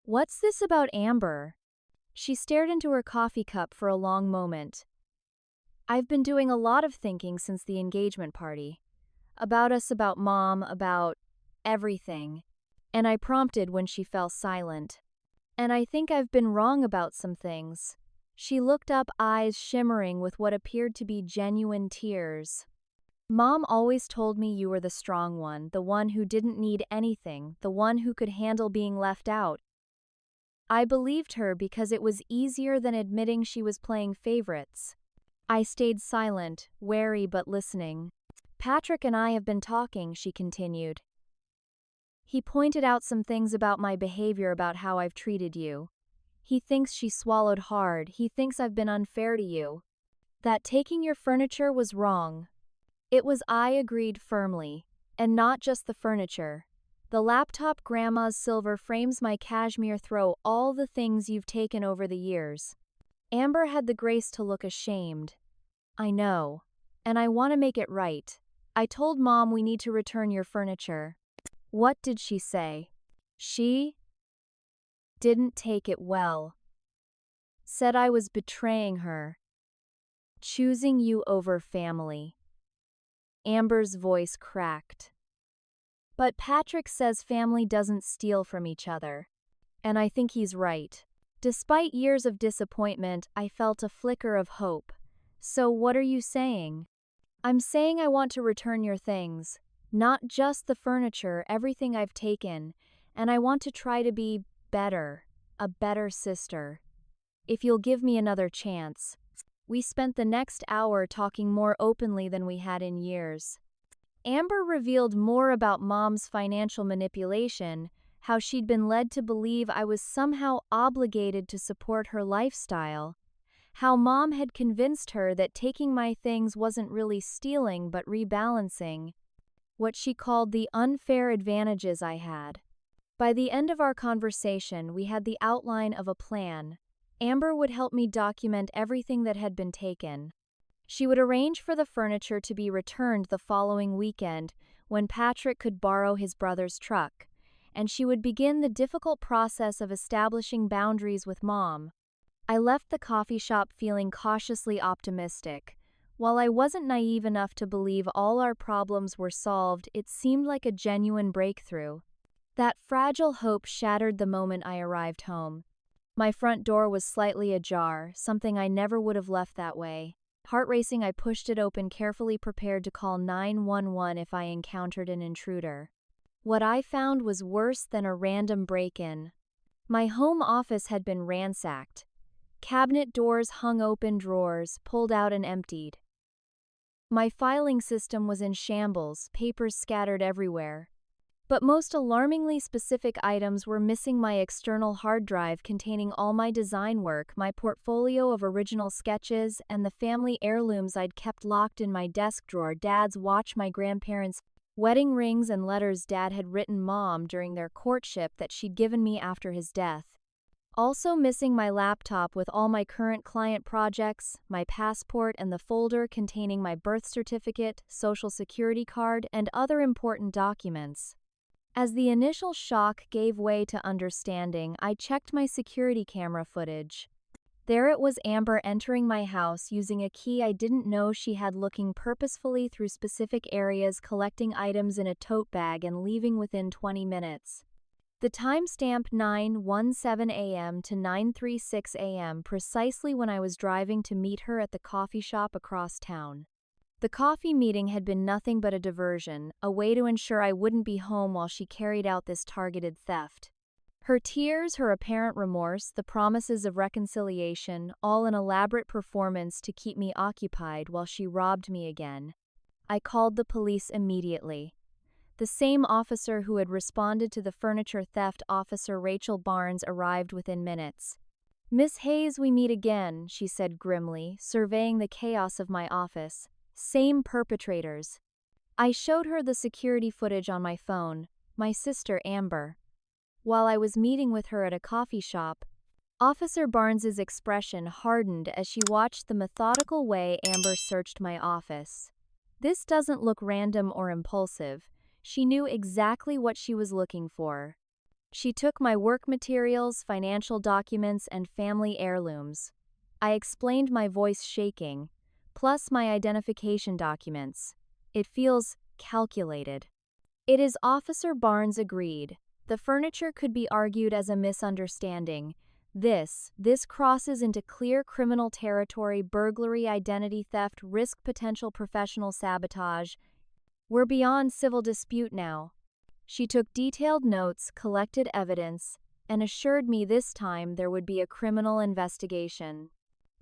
"What's this about Amber?" She stared into her coffee cup for a long moment. "I've been doing a lot of thinking since the engagement party. About us, about Mom, about everything." And I prompted when she fell silent. "And I think I've been wrong about some things." She looked up, eyes shimmering with what appeared to be genuine tears. "Mom always told me you were the strong one, the one who didn't need anything, the one who could handle being left out." I believed her because it was easier than admitting she was playing favorites. I stayed silent, wary but listening. "Patrick and I have been talking," she continued. "He pointed out some things about my behavior, about how I've treated you. He thinks," she swallowed hard, "he thinks I've been unfair to you. That taking your furniture was wrong." It was, I agreed firmly. "And not just the furniture. The laptop, Grandma's silver frames, my cashmere throw, all the things you've taken over the years." Amber had the grace to look ashamed. "I know. And I want to make it right. I told Mom we need to return your furniture." What did she say? She didn't take it well. Said I was betraying her. Choosing you over family. Amber's voice cracked. "But Patrick says family doesn't steal from each other. And I think he's right." Despite years of disappointment, I felt a flicker of hope. "So what are you saying?" "I'm saying I want to return your things. Not just the furniture, everything I've taken. And I want to try to be better. A better sister. If you'll give me another chance." We spent the next hour talking more openly than we had in years. Amber revealed more about Mom's financial manipulation, how she'd been led to believe I was somehow obligated to support her lifestyle, how Mom had convinced her that taking my things wasn't really stealing but rebalancing what she called the unfair advantages I had. By the end of our conversation, we had the outline of a plan. Amber would help me document everything that had been taken. She would arrange for the furniture to be returned the following weekend when Patrick could borrow his brother's truck, and she would begin the difficult process of establishing boundaries with Mom. I left the coffee shop feeling cautiously optimistic. While I wasn't naive enough to believe all our problems were solved, it seemed like a genuine breakthrough. That fragile hope shattered the moment I arrived home. My front door was slightly ajar, something I never would have left that way. Heart racing, I pushed it open, carefully prepared to call 911 if I encountered an intruder. What I found was worse than a random break-in. My home office had been ransacked. Cabinet doors hung open, drawers pulled out and emptied. My filing system was in shambles, papers scattered everywhere. But most alarmingly, specific items were missing: my external hard drive containing all my design work, my portfolio of original sketches, and the family heirlooms I'd kept locked in my desk drawer. Dad's watch, my grandparents' wedding rings, and letters Dad had written Mom during their courtship that she'd given me after his death. Also missing my laptop with all my current client projects, my passport, and the folder containing my birth certificate, social security card, and other important documents. As the initial shock gave way to understanding, I checked my security camera footage. There it was, Amber entering my house using a key I didn't know she had, looking purposefully through specific areas, collecting items in a tote bag, and leaving within 20 minutes. The timestamp 9:17 a.m. to 9:36 a.m., precisely when I was driving to meet her at the coffee shop across town. The coffee meeting had been nothing but a diversion, a way to ensure I wouldn't be home while she carried out this targeted theft. Her tears, her apparent remorse, the promises of reconciliation, all an elaborate performance to keep me occupied while she robbed me again. I called the police immediately. The same officer who had responded to the furniture theft, Officer Rachel Barnes, arrived within minutes. "Miss Hayes, we meet again," she said grimly, surveying the chaos of my office. "Same perpetrators." I showed her the security footage on my phone, my sister Amber. While I was meeting with her at a coffee shop, Officer Barnes's expression hardened as she watched the methodical way Amber searched my office. This doesn't look random or impulsive. She knew exactly what she was looking for. She took my work materials, financial documents, and family heirlooms. I explained, my voice shaking, plus my identification documents. "It feels calculated." "It is," Officer Barnes agreed. "The furniture could be argued as a misunderstanding. This crosses into clear criminal territory: burglary, identity theft, risk potential professional sabotage. We're beyond civil dispute now." She took detailed notes, collected evidence, and assured me this time there would be a criminal investigation.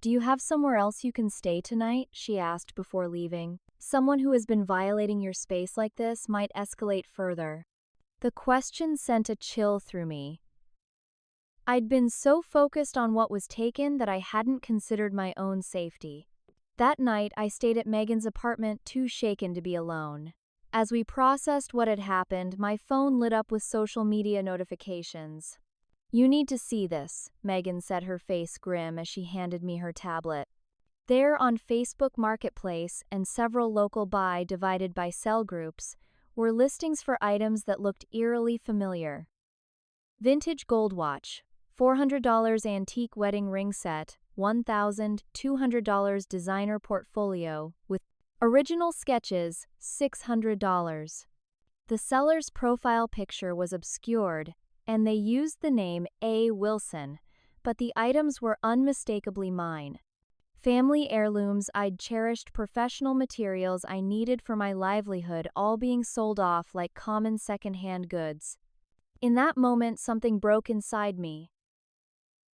"Do you have somewhere else you can stay tonight?" she asked before leaving. "Someone who has been violating your space like this might escalate further." The question sent a chill through me. I'd been so focused on what was taken that I hadn't considered my own safety. That night, I stayed at Megan's apartment, too shaken to be alone. As we processed what had happened, my phone lit up with social media notifications. "You need to see this," Megan said, her face grim as she handed me her tablet. There, on Facebook Marketplace and several local buy divided by sell groups, were listings for items that looked eerily familiar. Vintage gold watch, $400 antique wedding ring set, $1,200 designer portfolio with original sketches, $600. The seller's profile picture was obscured, and they used the name A. Wilson, but the items were unmistakably mine. Family heirlooms I'd cherished, professional materials I needed for my livelihood, all being sold off like common second-hand goods. In that moment, something broke inside me.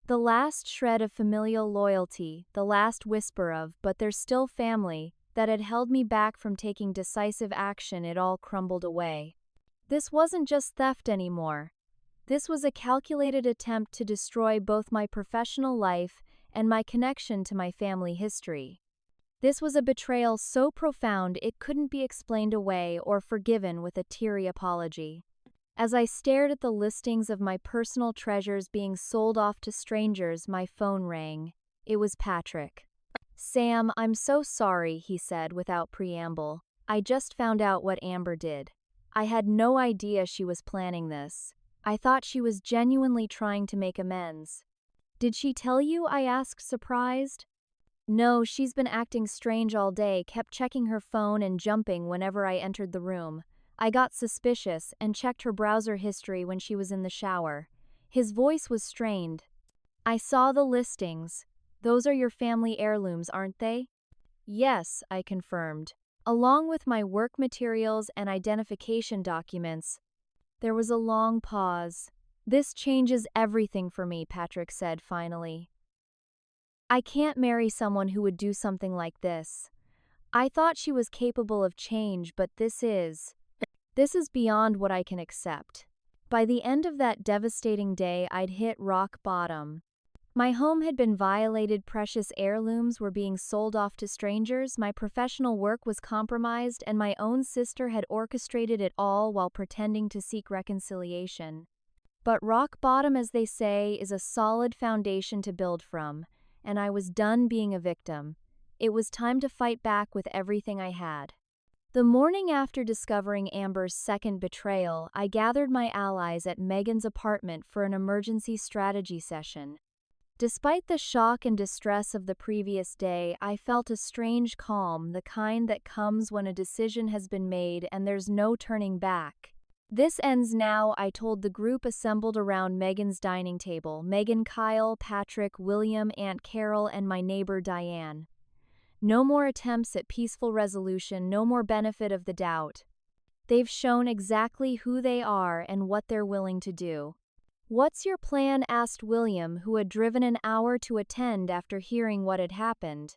The last shred of familial loyalty, the last whisper of, "but there's still family," that had held me back from taking decisive action, it all crumbled away. This wasn't just theft anymore. This was a calculated attempt to destroy both my professional life and my connection to my family history. This was a betrayal so profound it couldn't be explained away or forgiven with a teary apology. As I stared at the listings of my personal treasures being sold off to strangers, my phone rang. It was Patrick. "Sam, I'm so sorry," he said without preamble. "I just found out what Amber did. I had no idea she was planning this. I thought she was genuinely trying to make amends." "Did she tell you?" I asked, surprised. "No, she's been acting strange all day, kept checking her phone and jumping whenever I entered the room. I got suspicious and checked her browser history when she was in the shower." His voice was strained. "I saw the listings. Those are your family heirlooms, aren't they?" "Yes," I confirmed, "along with my work materials and identification documents." There was a long pause. "This changes everything for me," Patrick said finally. "I can't marry someone who would do something like this. I thought she was capable of change, but this is beyond what I can accept." By the end of that devastating day, I'd hit rock bottom. My home had been violated, precious heirlooms were being sold off to strangers, my professional work was compromised, and my own sister had orchestrated it all while pretending to seek reconciliation. But rock bottom, as they say, is a solid foundation to build from, and I was done being a victim. It was time to fight back with everything I had. The morning after discovering Amber's second betrayal, I gathered my allies at Megan's apartment for an emergency strategy session. Despite the shock and distress of the previous day, I felt a strange calm, the kind that comes when a decision has been made and there's no turning back. "This ends now," I told the group assembled around Megan's dining table: Megan, Kyle, Patrick, William, Aunt Carol, and my neighbor Diane. "No more attempts at peaceful resolution, no more benefit of the doubt. They've shown exactly who they are and what they're willing to do." "What's your plan?" asked William, who had driven an hour to attend after hearing what had happened.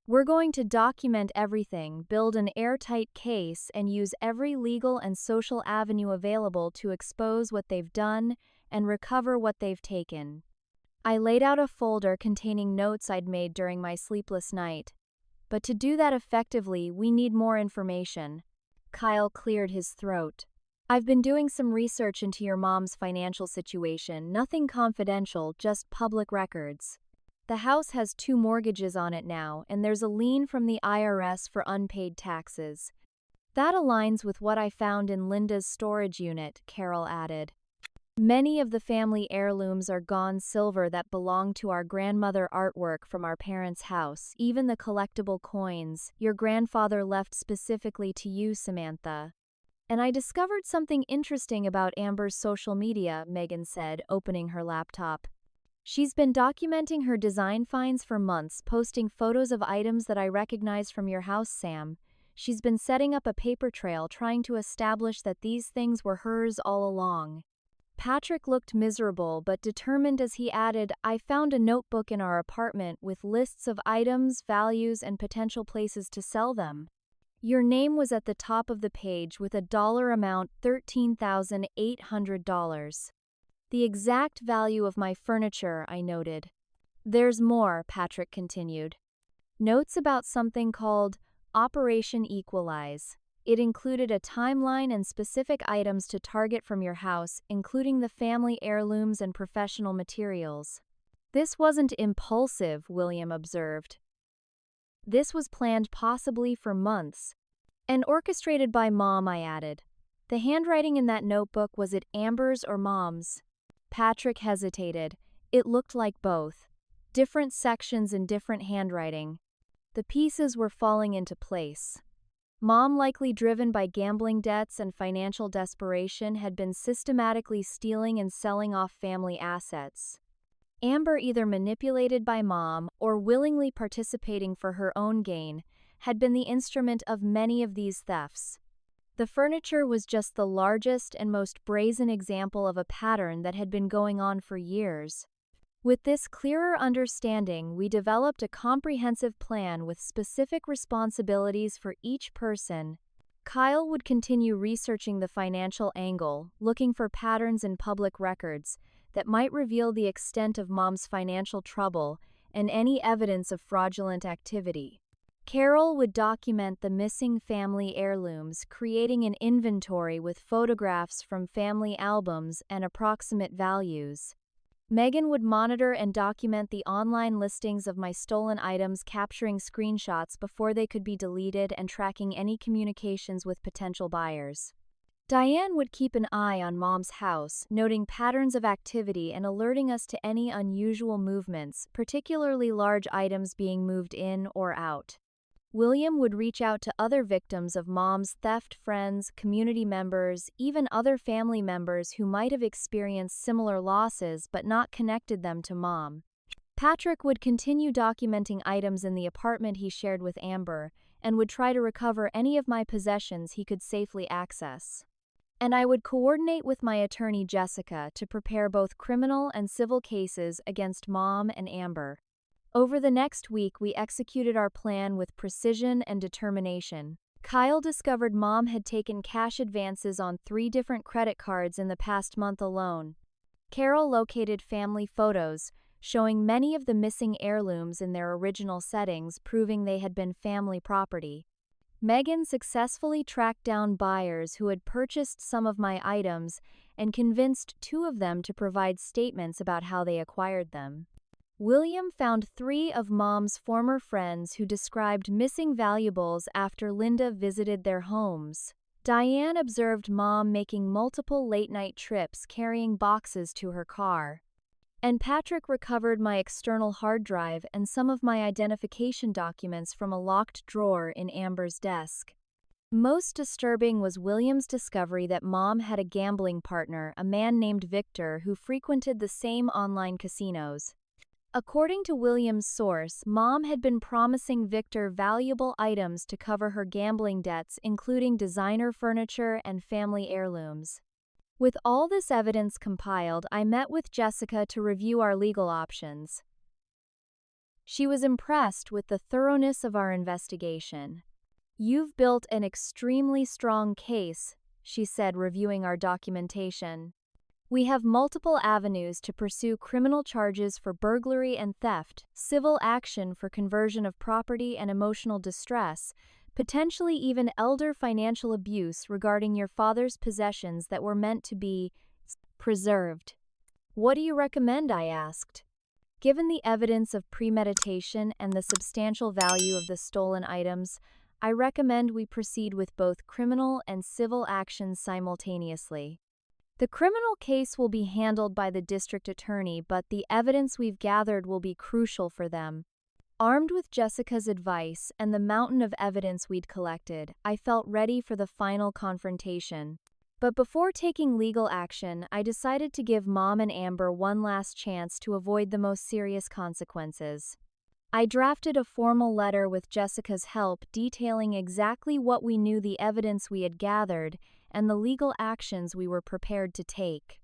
We're going to document everything, build an airtight case, and use every legal and social avenue available to expose what they've done and recover what they've taken. I laid out a folder containing notes I'd made during my sleepless night. But to do that effectively, we need more information. Kyle cleared his throat. I've been doing some research into your mom's financial situation, nothing confidential, just public records. The house has 2 mortgages on it now, and there's a lien from the IRS for unpaid taxes. That aligns with what I found in Linda's storage unit, Carol added. Many of the family heirlooms are gone silver that belonged to our grandmother artwork from our parents' house, even the collectible coins your grandfather left specifically to you, Samantha. And I discovered something interesting about Amber's social media, Megan said, opening her laptop. She's been documenting her design finds for months, posting photos of items that I recognized from your house, Sam. She's been setting up a paper trail, trying to establish that these things were hers all along. Patrick looked miserable but determined as he added, I found a notebook in our apartment with lists of items, values, and potential places to sell them. Your name was at the top of the page with a dollar amount, $13,800. The exact value of my furniture, I noted. There's more, Patrick continued. Notes about something called Operation Equalize. It included a timeline and specific items to target from your house, including the family heirlooms and professional materials. This wasn't impulsive, William observed. This was planned possibly for months. And orchestrated by Mom, I added. The handwriting in that notebook, was it Amber's or Mom's? Patrick hesitated. It looked like both. Different sections and different handwriting. The pieces were falling into place. Mom, likely driven by gambling debts and financial desperation, had been systematically stealing and selling off family assets. Amber, either manipulated by Mom or willingly participating for her own gain, had been the instrument of many of these thefts. The furniture was just the largest and most brazen example of a pattern that had been going on for years. With this clearer understanding, we developed a comprehensive plan with specific responsibilities for each person. Kyle would continue researching the financial angle, looking for patterns in public records that might reveal the extent of Mom's financial trouble and any evidence of fraudulent activity. Carol would document the missing family heirlooms, creating an inventory with photographs from family albums and approximate values. Megan would monitor and document the online listings of my stolen items, capturing screenshots before they could be deleted and tracking any communications with potential buyers. Diane would keep an eye on Mom's house, noting patterns of activity and alerting us to any unusual movements, particularly large items being moved in or out. William would reach out to other victims of Mom's theft, friends, community members, even other family members who might have experienced similar losses but not connected them to Mom. Patrick would continue documenting items in the apartment he shared with Amber and would try to recover any of my possessions he could safely access. And I would coordinate with my attorney Jessica to prepare both criminal and civil cases against Mom and Amber. Over the next week, we executed our plan with precision and determination. Kyle discovered Mom had taken cash advances on 3 different credit cards in the past month alone. Carol located family photos, showing many of the missing heirlooms in their original settings, proving they had been family property. Megan successfully tracked down buyers who had purchased some of my items and convinced 2 of them to provide statements about how they acquired them. William found 3 of Mom's former friends who described missing valuables after Linda visited their homes. Diane observed Mom making multiple late-night trips carrying boxes to her car. And Patrick recovered my external hard drive and some of my identification documents from a locked drawer in Amber's desk. Most disturbing was William's discovery that Mom had a gambling partner, a man named Victor, who frequented the same online casinos. According to William's source, Mom had been promising Victor valuable items to cover her gambling debts, including designer furniture and family heirlooms. With all this evidence compiled, I met with Jessica to review our legal options. She was impressed with the thoroughness of our investigation. "You've built an extremely strong case," she said, reviewing our documentation. "We have multiple avenues to pursue criminal charges for burglary and theft, civil action for conversion of property and emotional distress, potentially even elder financial abuse regarding your father's possessions that were meant to be preserved." "What do you recommend?" I asked. Given the evidence of premeditation and the substantial value of the stolen items, I recommend we proceed with both criminal and civil actions simultaneously. The criminal case will be handled by the district attorney, but the evidence we've gathered will be crucial for them. Armed with Jessica's advice and the mountain of evidence we'd collected, I felt ready for the final confrontation. But before taking legal action, I decided to give Mom and Amber one last chance to avoid the most serious consequences. I drafted a formal letter with Jessica's help detailing exactly what we knew, the evidence we had gathered, and the legal actions we were prepared to take.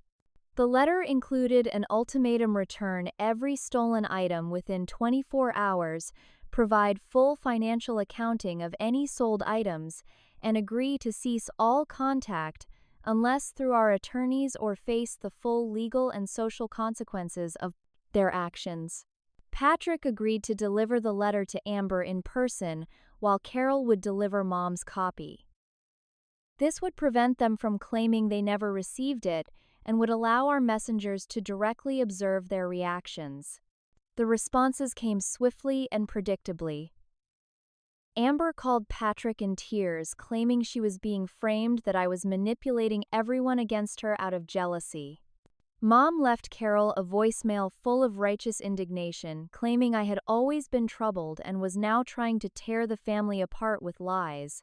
The letter included an ultimatum: return every stolen item within 24 hours, provide full financial accounting of any sold items, and agree to cease all contact unless through our attorneys or face the full legal and social consequences of their actions. Patrick agreed to deliver the letter to Amber in person, while Carol would deliver Mom's copy. This would prevent them from claiming they never received it and would allow our messengers to directly observe their reactions. The responses came swiftly and predictably. Amber called Patrick in tears, claiming she was being framed, that I was manipulating everyone against her out of jealousy. Mom left Carol a voicemail full of righteous indignation, claiming I had always been troubled and was now trying to tear the family apart with lies.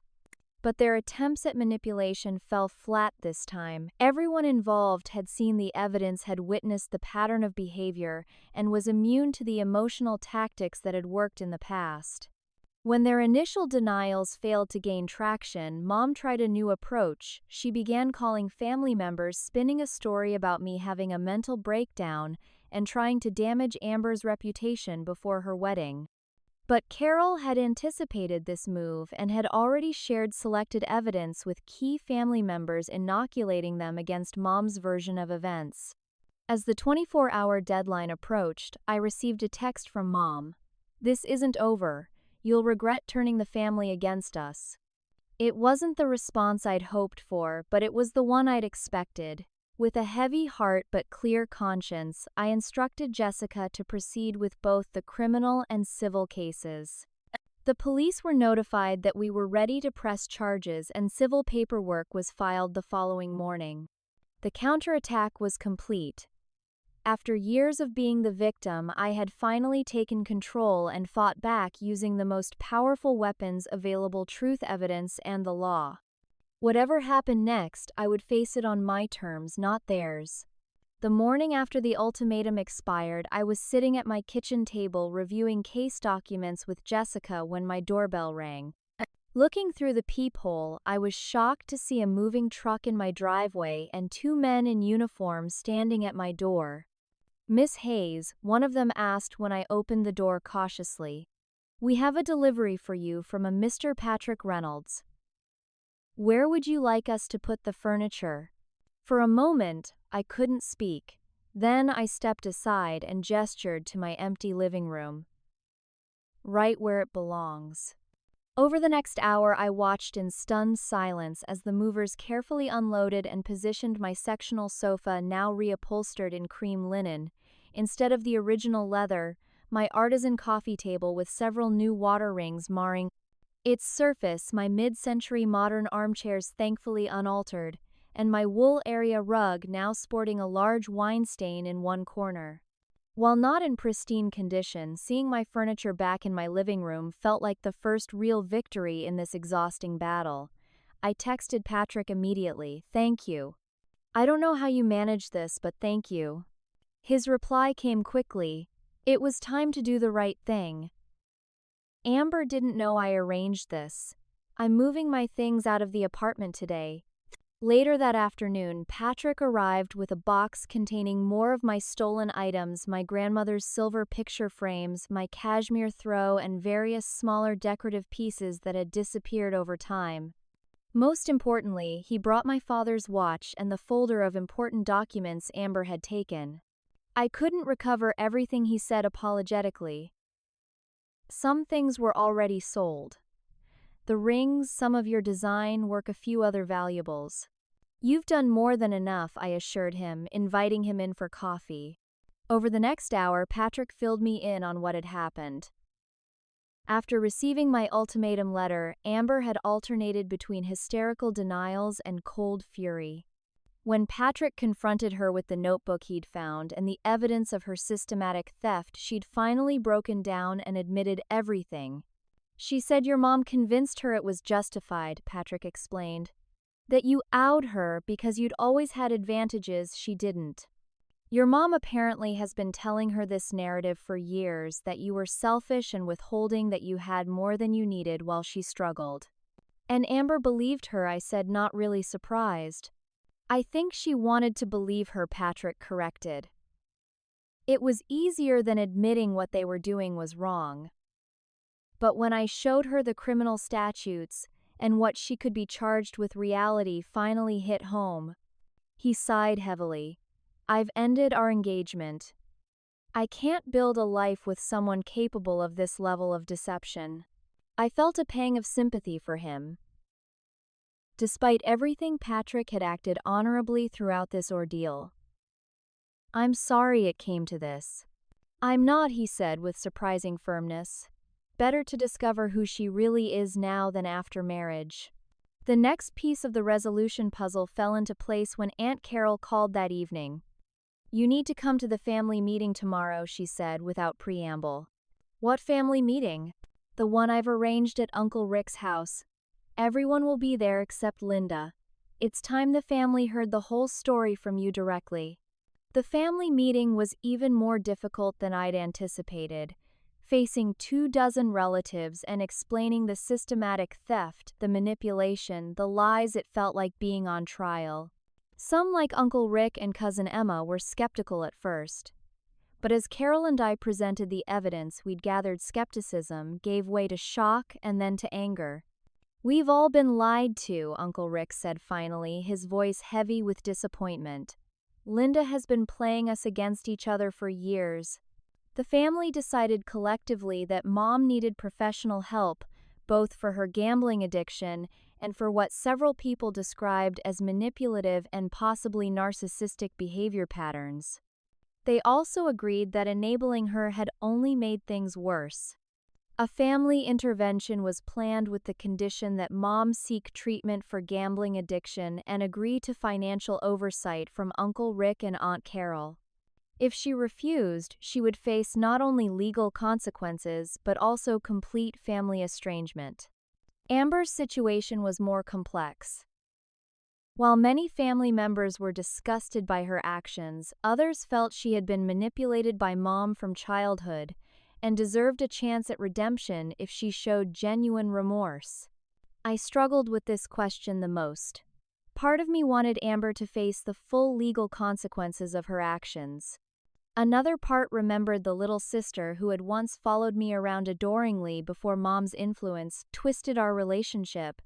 But their attempts at manipulation fell flat this time. Everyone involved had seen the evidence, had witnessed the pattern of behavior, and was immune to the emotional tactics that had worked in the past. When their initial denials failed to gain traction, Mom tried a new approach. She began calling family members, spinning a story about me having a mental breakdown and trying to damage Amber's reputation before her wedding. But Carol had anticipated this move and had already shared selected evidence with key family members, inoculating them against Mom's version of events. As the 24-hour deadline approached, I received a text from Mom. "This isn't over. You'll regret turning the family against us." It wasn't the response I'd hoped for, but it was the one I'd expected. With a heavy heart but clear conscience, I instructed Jessica to proceed with both the criminal and civil cases. The police were notified that we were ready to press charges, and civil paperwork was filed the following morning. The counterattack was complete. After years of being the victim, I had finally taken control and fought back using the most powerful weapons available: truth, evidence, and the law. Whatever happened next, I would face it on my terms, not theirs. The morning after the ultimatum expired, I was sitting at my kitchen table reviewing case documents with Jessica when my doorbell rang. Looking through the peephole, I was shocked to see a moving truck in my driveway and two men in uniform standing at my door. "Miss Hayes," one of them asked when I opened the door cautiously. "We have a delivery for you from a Mr. Patrick Reynolds. Where would you like us to put the furniture?" For a moment, I couldn't speak. Then I stepped aside and gestured to my empty living room. "Right where it belongs." Over the next hour, I watched in stunned silence as the movers carefully unloaded and positioned my sectional sofa, now reupholstered in cream linen, instead of the original leather, my artisan coffee table with several new water rings marring its surface, my mid-century modern armchairs thankfully unaltered, and my wool area rug now sporting a large wine stain in one corner. While not in pristine condition, seeing my furniture back in my living room felt like the first real victory in this exhausting battle. I texted Patrick immediately, "Thank you. I don't know how you managed this, but thank you." His reply came quickly. "It was time to do the right thing. Amber didn't know I arranged this. I'm moving my things out of the apartment today. Later that afternoon, Patrick arrived with a box containing more of my stolen items, my grandmother's silver picture frames, my cashmere throw, and various smaller decorative pieces that had disappeared over time. Most importantly, he brought my father's watch and the folder of important documents Amber had taken. I couldn't recover everything he said apologetically. Some things were already sold. The rings, some of your design work, a few other valuables. You've done more than enough, I assured him, inviting him in for coffee. Over the next hour, Patrick filled me in on what had happened. After receiving my ultimatum letter, Amber had alternated between hysterical denials and cold fury. When Patrick confronted her with the notebook he'd found and the evidence of her systematic theft, she'd finally broken down and admitted everything. She said your mom convinced her it was justified, Patrick explained. That you outed her because you'd always had advantages she didn't. Your mom apparently has been telling her this narrative for years, that you were selfish and withholding, that you had more than you needed while she struggled. And Amber believed her, I said, not really surprised. I think she wanted to believe her, Patrick corrected. It was easier than admitting what they were doing was wrong. But when I showed her the criminal statutes and what she could be charged with, reality finally hit home. He sighed heavily. I've ended our engagement. I can't build a life with someone capable of this level of deception. I felt a pang of sympathy for him. Despite everything, Patrick had acted honorably throughout this ordeal. I'm sorry it came to this. I'm not, he said with surprising firmness. Better to discover who she really is now than after marriage. The next piece of the resolution puzzle fell into place when Aunt Carol called that evening. You need to come to the family meeting tomorrow, she said without preamble. What family meeting? The one I've arranged at Uncle Rick's house. Everyone will be there except Linda. It's time the family heard the whole story from you directly. The family meeting was even more difficult than I'd anticipated. Facing 24 relatives and explaining the systematic theft, the manipulation, the lies, it felt like being on trial. Some, like Uncle Rick and Cousin Emma, were skeptical at first. But as Carol and I presented the evidence we'd gathered, skepticism gave way to shock and then to anger. We've all been lied to, Uncle Rick said finally, his voice heavy with disappointment. Linda has been playing us against each other for years. The family decided collectively that Mom needed professional help, both for her gambling addiction and for what several people described as manipulative and possibly narcissistic behavior patterns. They also agreed that enabling her had only made things worse. A family intervention was planned with the condition that Mom seek treatment for gambling addiction and agree to financial oversight from Uncle Rick and Aunt Carol. If she refused, she would face not only legal consequences but also complete family estrangement. Amber's situation was more complex. While many family members were disgusted by her actions, others felt she had been manipulated by Mom from childhood and deserved a chance at redemption if she showed genuine remorse. I struggled with this question the most. Part of me wanted Amber to face the full legal consequences of her actions. Another part remembered the little sister who had once followed me around adoringly before Mom's influence twisted our relationship.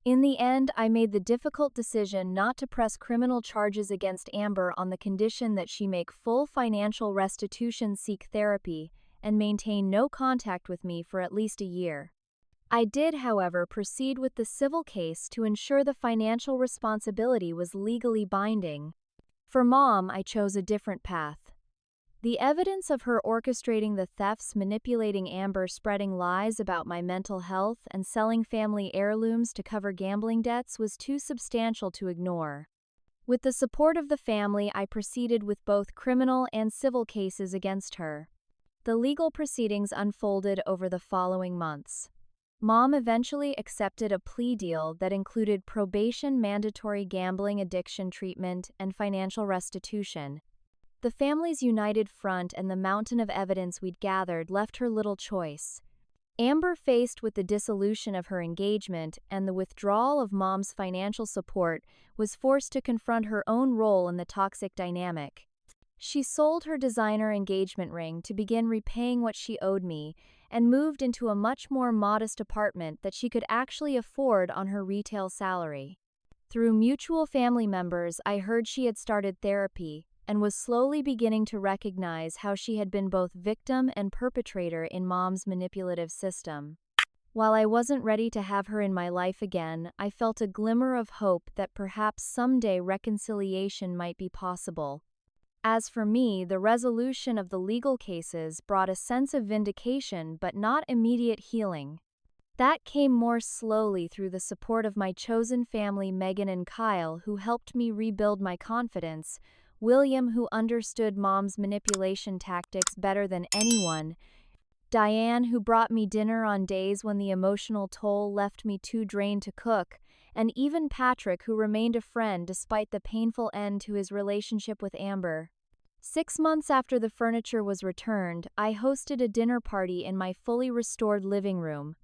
In the end, I made the difficult decision not to press criminal charges against Amber on the condition that she make full financial restitution, seek therapy, and maintain no contact with me for at least a year. I did, however, proceed with the civil case to ensure the financial responsibility was legally binding. For Mom, I chose a different path. The evidence of her orchestrating the thefts, manipulating Amber, spreading lies about my mental health, and selling family heirlooms to cover gambling debts was too substantial to ignore. With the support of the family, I proceeded with both criminal and civil cases against her. The legal proceedings unfolded over the following months. Mom eventually accepted a plea deal that included probation, mandatory gambling addiction treatment, and financial restitution. The family's united front and the mountain of evidence we'd gathered left her little choice. Amber, faced with the dissolution of her engagement and the withdrawal of Mom's financial support, was forced to confront her own role in the toxic dynamic. She sold her designer engagement ring to begin repaying what she owed me and moved into a much more modest apartment that she could actually afford on her retail salary. Through mutual family members, I heard she had started therapy and was slowly beginning to recognize how she had been both victim and perpetrator in Mom's manipulative system. While I wasn't ready to have her in my life again, I felt a glimmer of hope that perhaps someday reconciliation might be possible. As for me, the resolution of the legal cases brought a sense of vindication but not immediate healing. That came more slowly through the support of my chosen family, Megan and Kyle, who helped me rebuild my confidence, William, who understood Mom's manipulation tactics better than anyone, Diane, who brought me dinner on days when the emotional toll left me too drained to cook, and even Patrick, who remained a friend despite the painful end to his relationship with Amber. 6 months after the furniture was returned, I hosted a dinner party in my fully restored living room.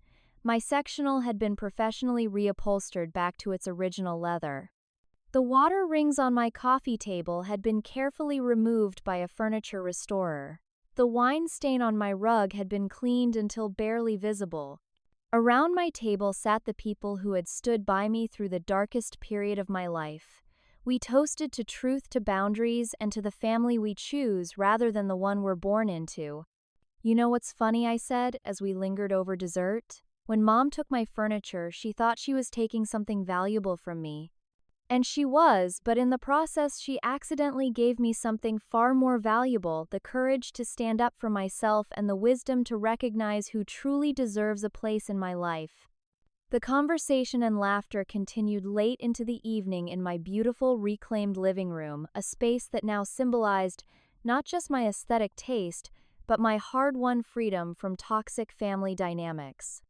My sectional had been professionally reupholstered back to its original leather. The water rings on my coffee table had been carefully removed by a furniture restorer. The wine stain on my rug had been cleaned until barely visible. Around my table sat the people who had stood by me through the darkest period of my life. We toasted to truth, to boundaries, and to the family we choose rather than the one we're born into. "You know what's funny?" I said as we lingered over dessert. "When Mom took my furniture, she thought she was taking something valuable from me. And she was, but in the process she accidentally gave me something far more valuable, the courage to stand up for myself and the wisdom to recognize who truly deserves a place in my life." The conversation and laughter continued late into the evening in my beautiful reclaimed living room, a space that now symbolized not just my aesthetic taste, but my hard-won freedom from toxic family dynamics.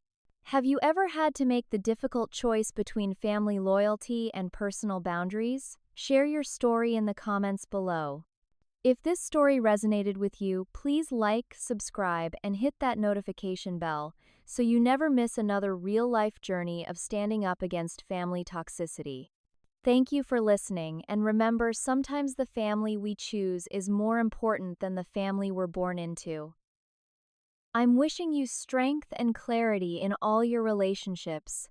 Have you ever had to make the difficult choice between family loyalty and personal boundaries? Share your story in the comments below. If this story resonated with you, please like, subscribe, and hit that notification bell so you never miss another real-life journey of standing up against family toxicity. Thank you for listening, and remember, sometimes the family we choose is more important than the family we're born into. I'm wishing you strength and clarity in all your relationships.